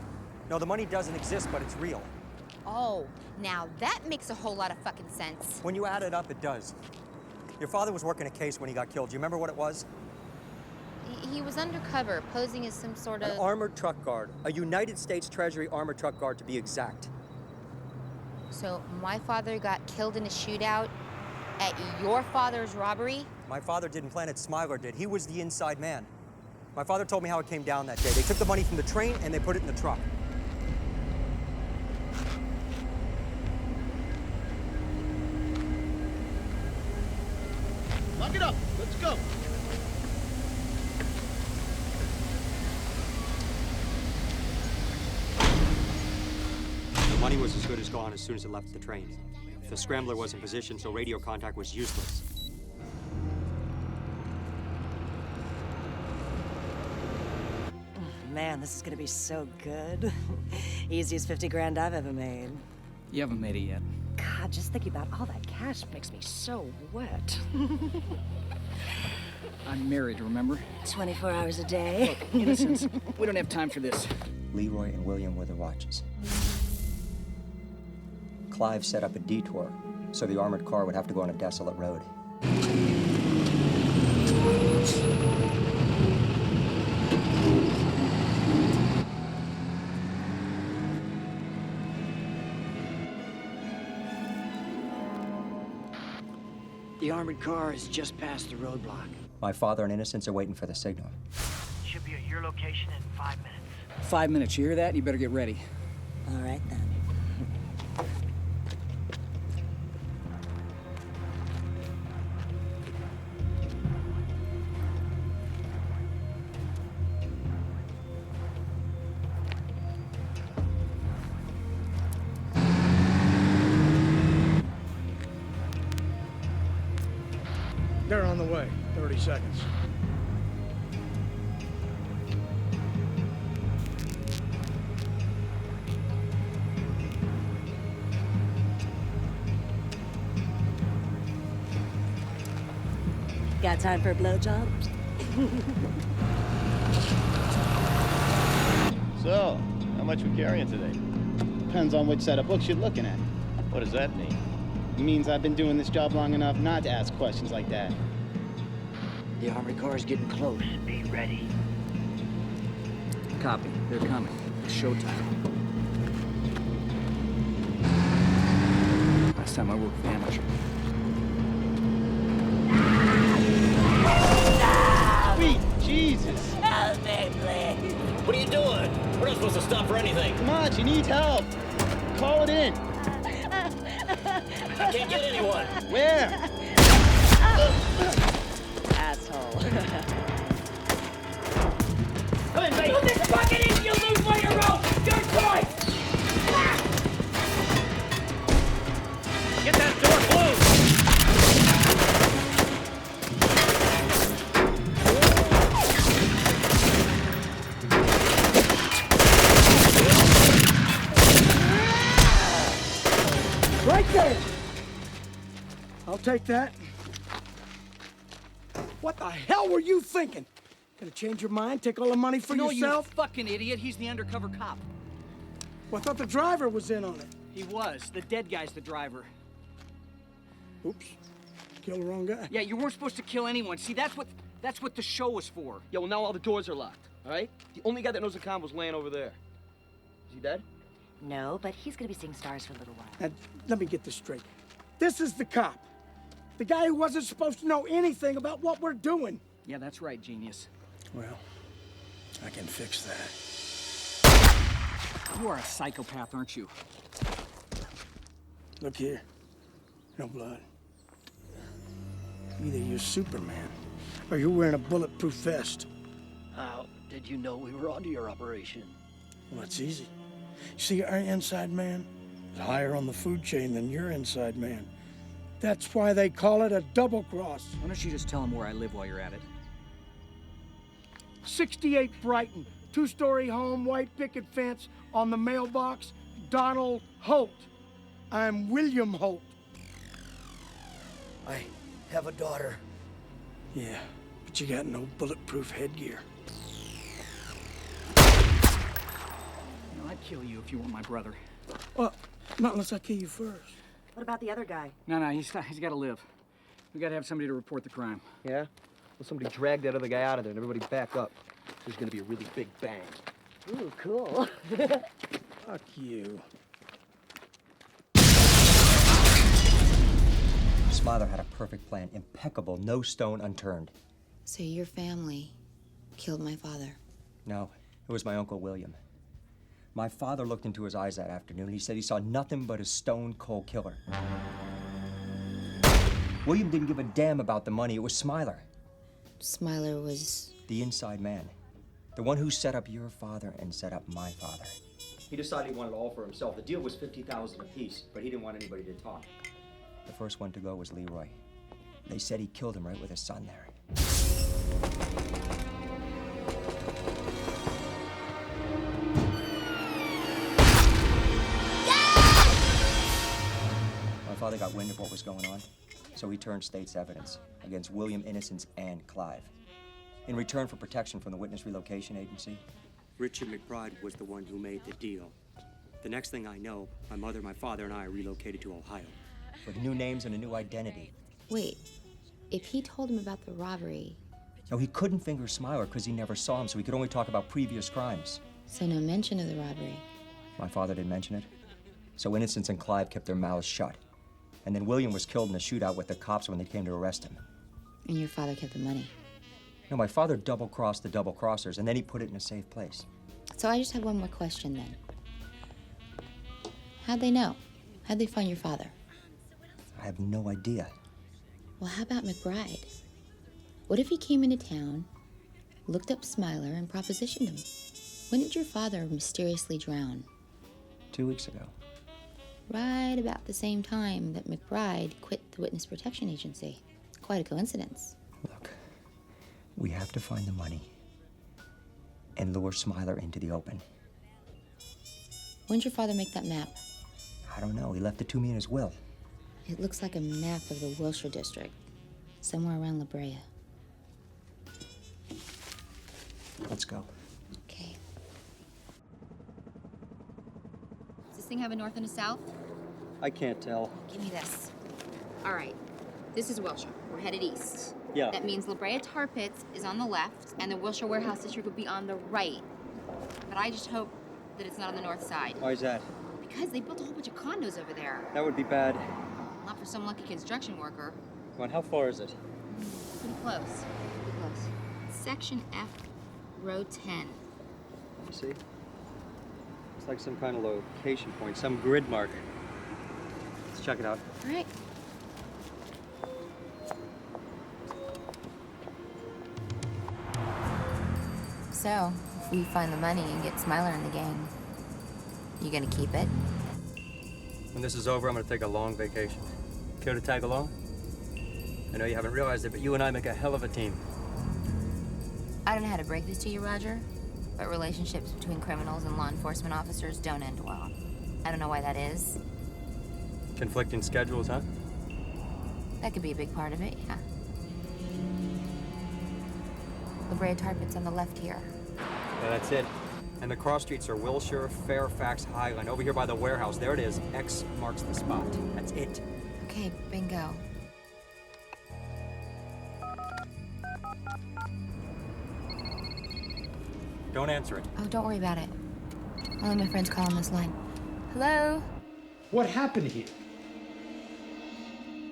No, the money doesn't exist, but it's real. Oh, now that makes a whole lot of fucking sense. When you add it up, it does. Your father was working a case when he got killed. Do you remember what it was? He was undercover, posing as some sort of... An armored truck guard. A United States Treasury armored truck guard, to be exact. So my father got killed in a shootout at your father's robbery? My father didn't plan it, Smiler did. He was the inside man. My father told me how it came down that day. They took the money from the train and they put it in the truck. Lock it up. Let's go. The money was as good as gone as soon as it left the train. The scrambler was in position, so radio contact was useless. Man, this is gonna be so good. Easiest 50 grand I've ever made. You haven't made it yet. God, just thinking about all that cash makes me so wet. I'm married, remember? 24 hours a day. Look, innocence. We don't have time for this. Leroy and William were the watches. Clive set up a detour, so the armored car would have to go on a desolate road. The armored car is just past the roadblock. My father and Innocence are waiting for the signal. Should be at your location in 5 minutes. 5 minutes, you hear that? You better get ready. All right, then. They're on the way. 30 seconds. Got time for a blowjob? So, how much we carrying today? Depends on which set of books you're looking at. What does that mean? It means I've been doing this job long enough not to ask questions like that. The armored car is getting close. Be ready. Copy. They're coming. It's showtime. Last time I worked with amateur. Sweet Jesus! Help me, please. What are you doing? We're not supposed to stop for anything. Come on, she needs help. Call it in. I can't get anyone. Where? Asshole. Come in, mate. You this fucking idiot, you lose by your rope! Your choice! Get that door closed. Right there! I'll take that. What the hell were you thinking? Gonna change your mind, take all the money for No, yourself? you fucking idiot. He's the undercover cop. Well, I thought the driver was in on it. He was. The dead guy's the driver. Oops. Killed the wrong guy. Yeah, you weren't supposed to kill anyone. See, that's what the show was for. Yeah, well, now all the doors are locked, all right? The only guy that knows the combo's laying over there. Is he dead? No, but he's gonna be seeing stars for a little while. Now, let me get this straight. This is the cop. The guy who wasn't supposed to know anything about what we're doing. Yeah, that's right, genius. Well, I can fix that. You are a psychopath, aren't you? Look here. No blood. Either you're Superman, or you're wearing a bulletproof vest. How did you know we were onto your operation? Well, that's easy. See, our inside man is higher on the food chain than your inside man. That's why they call it a double cross. Why don't you just tell him where I live while you're at it? 68 Brighton, 2-story home, white picket fence, on the mailbox, Donald Holt. I'm William Holt. I have a daughter. Yeah, but you got no bulletproof headgear. I'd kill you if you were my brother. Well, not unless I kill you first. What about the other guy? No, he's got to live. We got to have somebody to report the crime. Yeah? Well, somebody drag that other guy out of there and everybody back up. There's gonna be a really big bang. Ooh, cool. Fuck you. Smiler had a perfect plan, impeccable, no stone unturned. So your family killed my father? No, it was my Uncle William. My father looked into his eyes that afternoon. He said he saw nothing but a stone-cold killer. William didn't give a damn about the money. It was Smiler. Smiler was... the inside man. The one who set up your father and set up my father. He decided he wanted it all for himself. The deal was $50,000 apiece, but he didn't want anybody to talk. The first one to go was Leroy. They said he killed him right with his son there. My father got wind of what was going on, so he turned state's evidence against William Innocence and Clive. In return for protection from the Witness Relocation Agency, Richard McBride was the one who made the deal. The next thing I know, my mother, my father, and I relocated to Ohio. with new names and a new identity. Wait, if he told him about the robbery... No, he couldn't finger Smiler because he never saw him, so he could only talk about previous crimes. So no mention of the robbery. My father didn't mention it. So Innocence and Clive kept their mouths shut. And then William was killed in a shootout with the cops when they came to arrest him. And your father kept the money. No, my father double-crossed the double-crossers, and then he put it in a safe place. So I just have one more question then. How'd they know? How'd they find your father? I have no idea. Well, how about McBride? What if he came into town, looked up Smiler, and propositioned him? When did your father mysteriously drown? 2 weeks ago. Right about the same time that McBride quit the Witness Protection Agency. Quite a coincidence. Look, we have to find the money and lure Smiler into the open. When'd your father make that map? I don't know. He left it to me in his will. It looks like a map of the Wilshire district, somewhere around La Brea. Let's go. Okay. Does this thing have a north and a south? I can't tell. Give me this. All right. This is Wilshire. We're headed east. Yeah. That means La Brea Tar Pits is on the left, and the Wilshire Warehouse District would be on the right. But I just hope that it's not on the north side. Why is that? Because they built a whole bunch of condos over there. That would be bad. Not for some lucky construction worker. Come on, how far is it? Pretty close. Pretty close. Section F, row 10. Let me see. It's like some kind of location point, some grid mark. Let's check it out. All right. So, if we find the money and get Smiler in the gang, you gonna keep it? When this is over, I'm gonna take a long vacation. Care to tag along? I know you haven't realized it, but you and I make a hell of a team. I don't know how to break this to you, Roger, but relationships between criminals and law enforcement officers don't end well. I don't know why that is. Conflicting schedules, huh? That could be a big part of it, yeah. La Brea Tar Pits on the left here. Yeah, that's it. And the cross streets are Wilshire, Fairfax, Highland. Over here by the warehouse, there it is. X marks the spot. That's it. Okay, bingo. Don't answer it. Oh, don't worry about it. I'll let my friends call on this line. Hello? What happened here?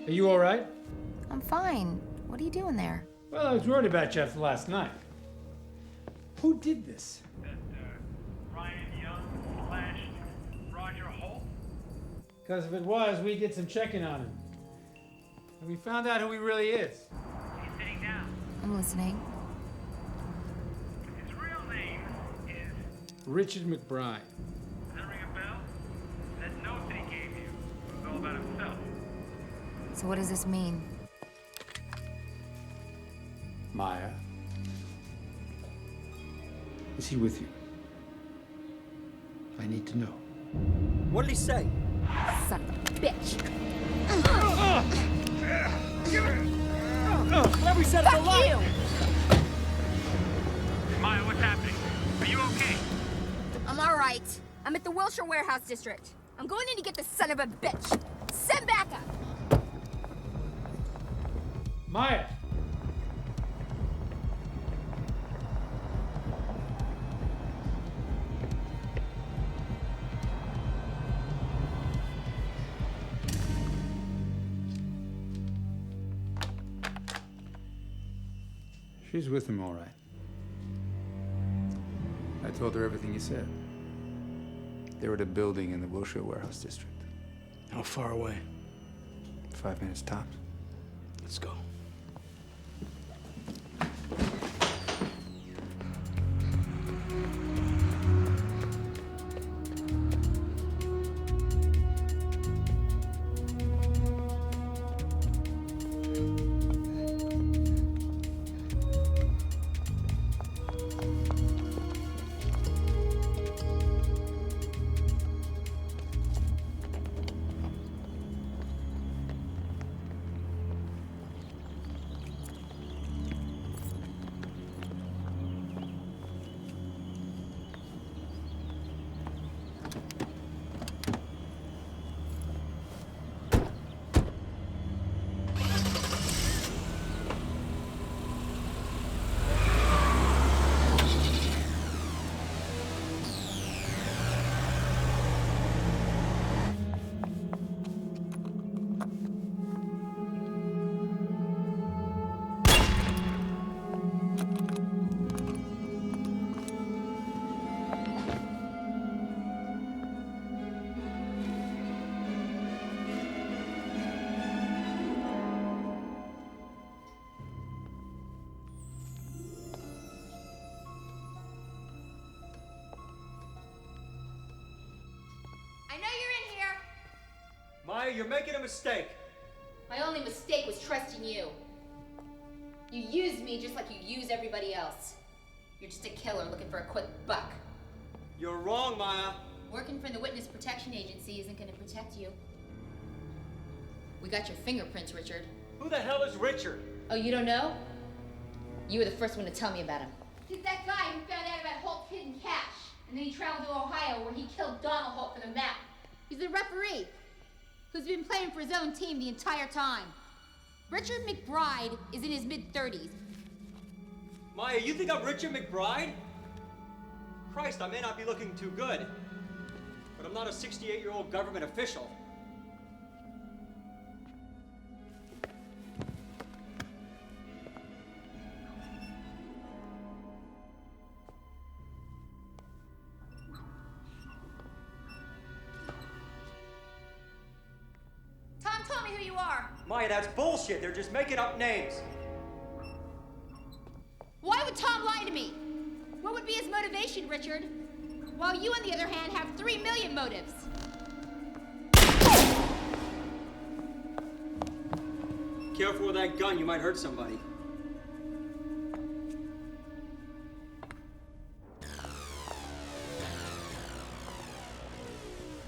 Are you all right? I'm fine. What are you doing there? Well, I was worried about you after last night. Who did this? Ryan Young flashed Roger Holt? Because if it was, we did some checking on him. And we found out who he really is. He's sitting down. I'm listening. His real name is... Richard McBride. Does that ring a bell? That note that he gave you was all about himself. So what does this mean? Maya. Is he with you? I need to know. What did he say? Son of a bitch. Whatever he said is a lie. Maya, what's happening? Are you okay? I'm all right. I'm at the Wilshire Warehouse District. I'm going in to get the son of a bitch. Send backup. Maya! She's with him, all right. I told her everything you said. They were at a building in the Wilshire Warehouse District. How far away? 5 minutes tops. Let's go. Maya, you're making a mistake. My only mistake was trusting you. You used me just like you use everybody else. You're just a killer looking for a quick buck. You're wrong, Maya. Working for the Witness Protection Agency isn't going to protect you. We got your fingerprints, Richard. Who the hell is Richard? Oh, you don't know? You were the first one to tell me about him. He's that guy who found out about Holt's hidden cache, and then he traveled to Ohio where he killed Donald Holt for the map. He's the referee who's been playing for his own team the entire time. Richard McBride is in his mid-30s. Maya, you think I'm Richard McBride? Christ, I may not be looking too good, but I'm not a 68-year-old government official. Tom told me who you are. Maya, that's bullshit. They're just making up names. Why would Tom lie to me? What would be his motivation, Richard? While you, on the other hand, have 3 million motives. Careful with that gun, you might hurt somebody.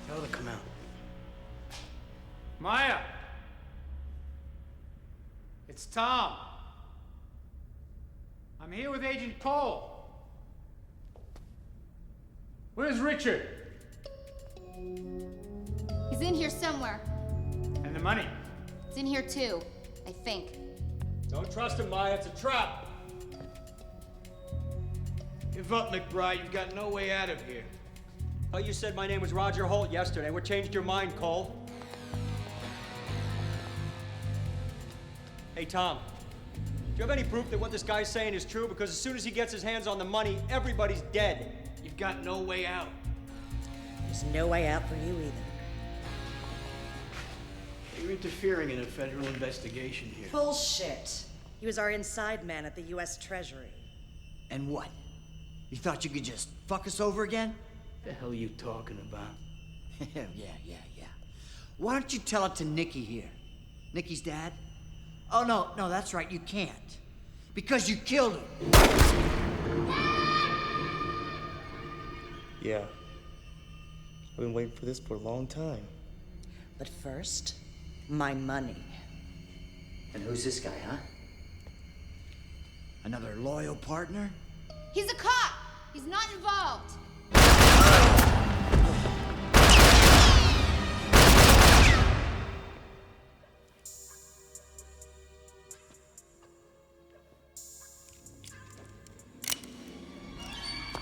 Tell her to come out. Maya! It's Tom. I'm here with Agent Cole. Where's Richard? He's in here somewhere. And the money? It's in here too, I think. Don't trust him, Maya. It's a trap. Give up, McBride. You've got no way out of here. Thought you said my name was Roger Holt yesterday. What changed your mind, Cole? Hey, Tom. Do you have any proof that what this guy's saying is true? Because as soon as he gets his hands on the money, everybody's dead. You've got no way out. There's no way out for you either. You're interfering in a federal investigation here. Bullshit. He was our inside man at the U.S. Treasury. And what? You thought you could just fuck us over again? The hell are you talking about? yeah. Why don't you tell it to Nicky here? Nicky's dad? Oh, no, that's right, you can't. Because you killed him. Yeah. I've been waiting for this for a long time. But first, my money. And who's this guy, huh? Another loyal partner? He's a cop. He's not involved.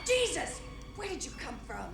Jesus! Where did you come from?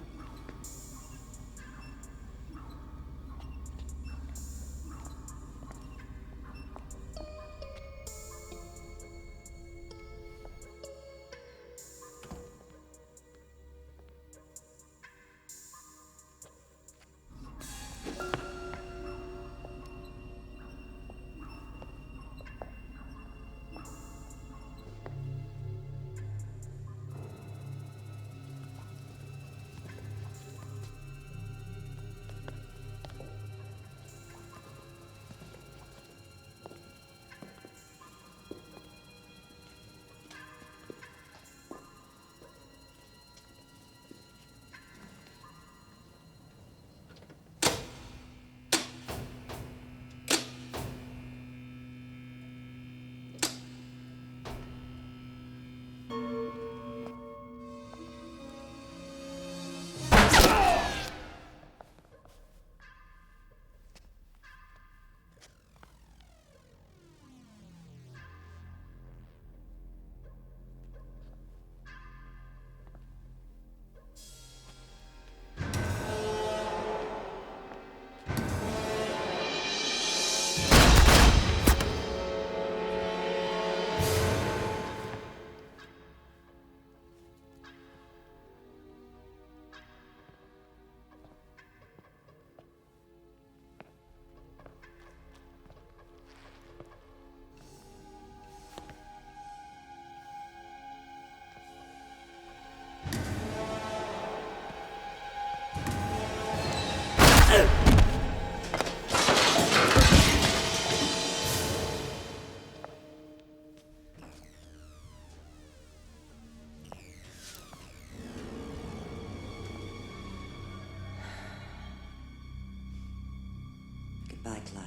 Goodbye, Clive.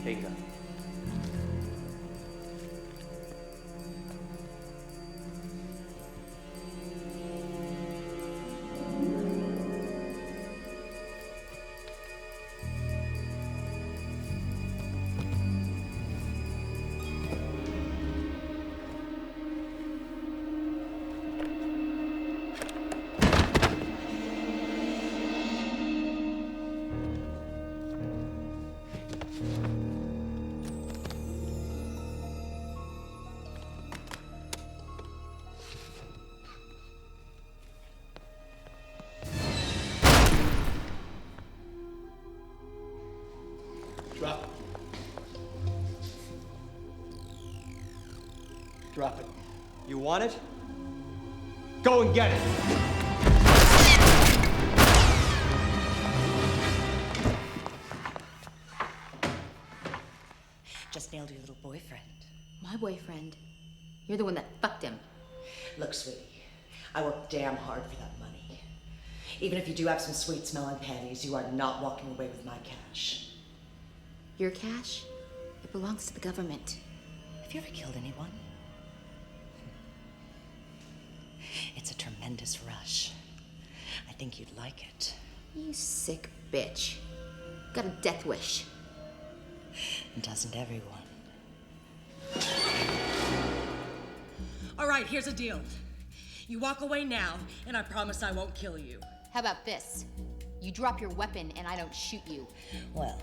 Bingo. Drop it. Drop it. You want it? Go and get it. Just nailed your little boyfriend. My boyfriend? You're the one that fucked him. Look, sweetie, I worked damn hard for that money. Even if you do have some sweet smelling panties, you are not walking away with my cash. Your cash? It belongs to the government. Have you ever killed anyone? It's a tremendous rush. I think you'd like it. You sick bitch. Got a death wish. Doesn't everyone? All right, here's a deal. You walk away now, and I promise I won't kill you. How about this? You drop your weapon and I don't shoot you. Well,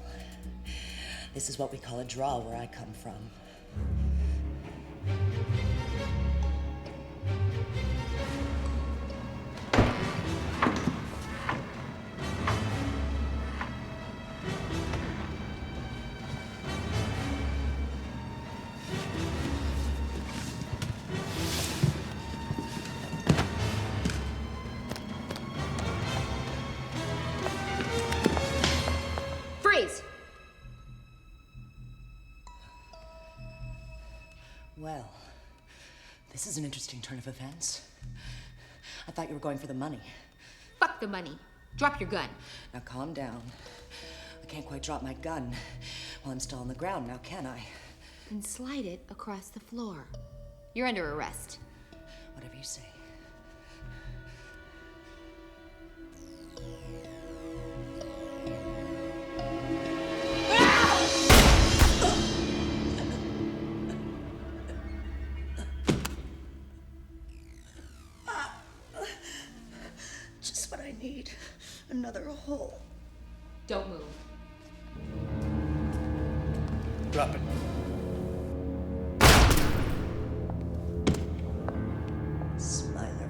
this is what we call a draw where I come from. Well, this is an interesting turn of events. I thought you were going for the money. Fuck the money. Drop your gun. Now calm down. I can't quite drop my gun while I'm still on the ground now, can I? And slide it across the floor. You're under arrest. Whatever you say. Just what I need. Another hole. Don't move. Drop it. Smiler.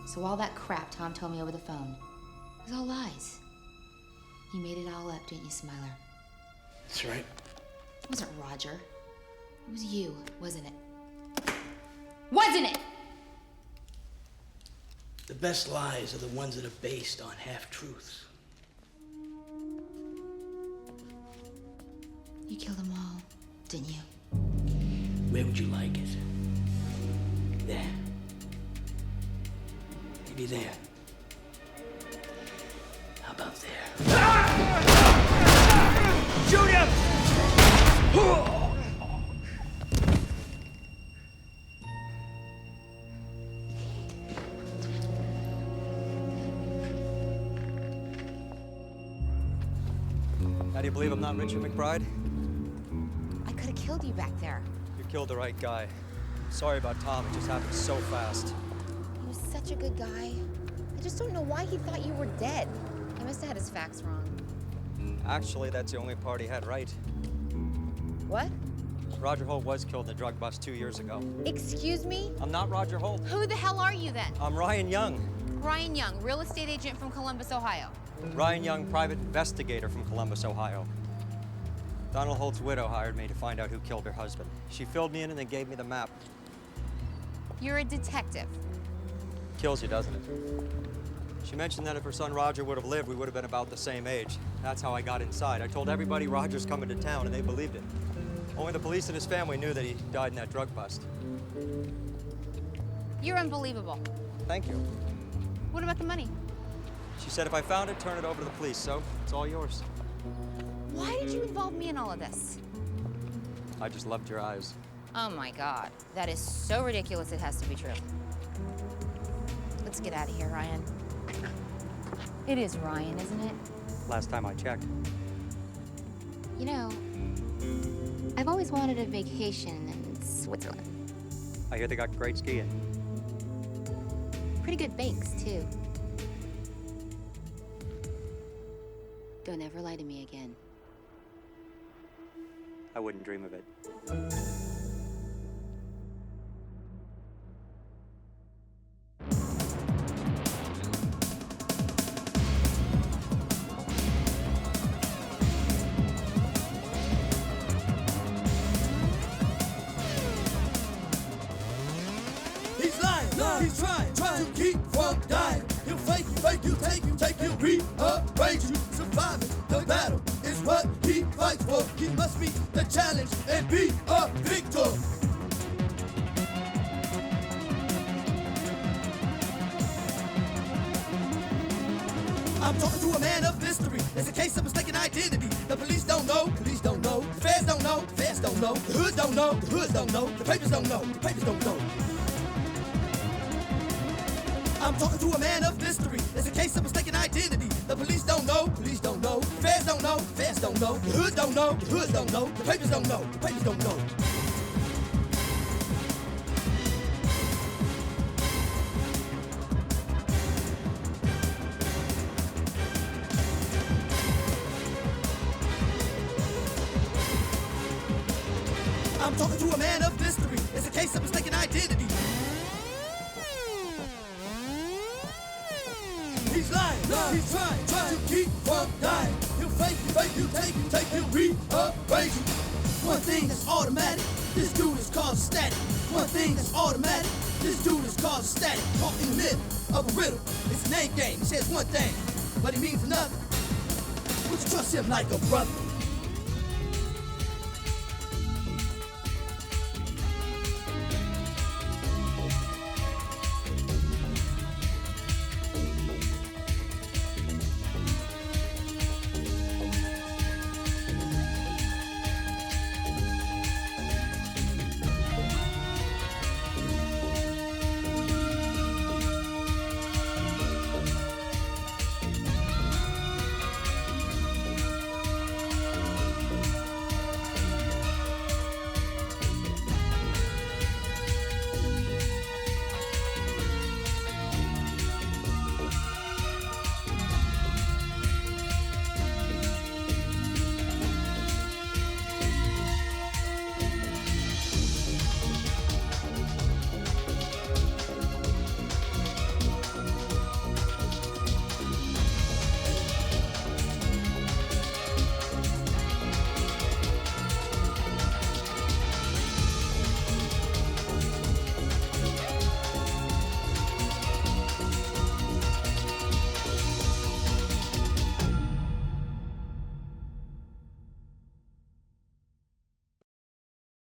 So all that crap Tom told me over the phone was all lies. You made it all up, didn't you, Smiler? That's right. It wasn't Roger. It was you, wasn't it? Wasn't it? The best lies are the ones that are based on half-truths. You killed them all, didn't you? Where would you like it? There. Maybe there. How about there? Shoot him! How do you believe I'm not Richard McBride? I could have killed you back there. You killed the right guy. Sorry about Tom, it just happened so fast. He was such a good guy. I just don't know why he thought you were dead. He must have had his facts wrong. Actually, that's the only part he had right. What? Roger Holt was killed in a drug bust 2 years ago. Excuse me? I'm not Roger Holt. Who the hell are you then? I'm Ryan Young. Ryan Young, real estate agent from Columbus, Ohio. Ryan Young, private investigator from Columbus, Ohio. Donald Holt's widow hired me to find out who killed her husband. She filled me in and then gave me the map. You're a detective. Kills you, doesn't it? She mentioned that if her son Roger would have lived, we would have been about the same age. That's how I got inside. I told everybody Roger's coming to town, and they believed it. Only the police and his family knew that he died in that drug bust. You're unbelievable. Thank you. What about the money? She said if I found it, turn it over to the police, so it's all yours. Why did you involve me in all of this? I just loved your eyes. Oh my God, that is so ridiculous it has to be true. Let's get out of here, Ryan. It is Ryan, isn't it? Last time I checked. You know, I've always wanted a vacation in Switzerland. I hear they got great skiing. Pretty good bakes, too. Don't ever lie to me again. I wouldn't dream of it. He's lying, he's trying to keep from dying. He'll fake you, take you, rearrange you. Surviving the battle is what he fights for. He must meet the challenge and be a victor. I'm talking to a man of mystery. It's a case of mistaken identity. The police don't know, police don't know. The feds don't know, the feds don't know. The hoods don't know, the hoods don't know. The papers don't know, the papers don't know. I'm talking to a man of mystery. It's a case of mistaken identity. The police don't know, police don't know. The feds don't know, the feds don't know. The hoods don't know, the hoods don't know. The papers don't know, the papers don't know. I'm talking to a man of mystery. It's a case of mistaken identity. He's lying, he's trying to keep from dying. He'll fake you, take, he'll rearrange you. One thing that's automatic, this dude is called static. One thing that's automatic, this dude is called static. Caught in the middle of a riddle, it's a name game. He says one thing, but he means another. Would you trust him like a brother?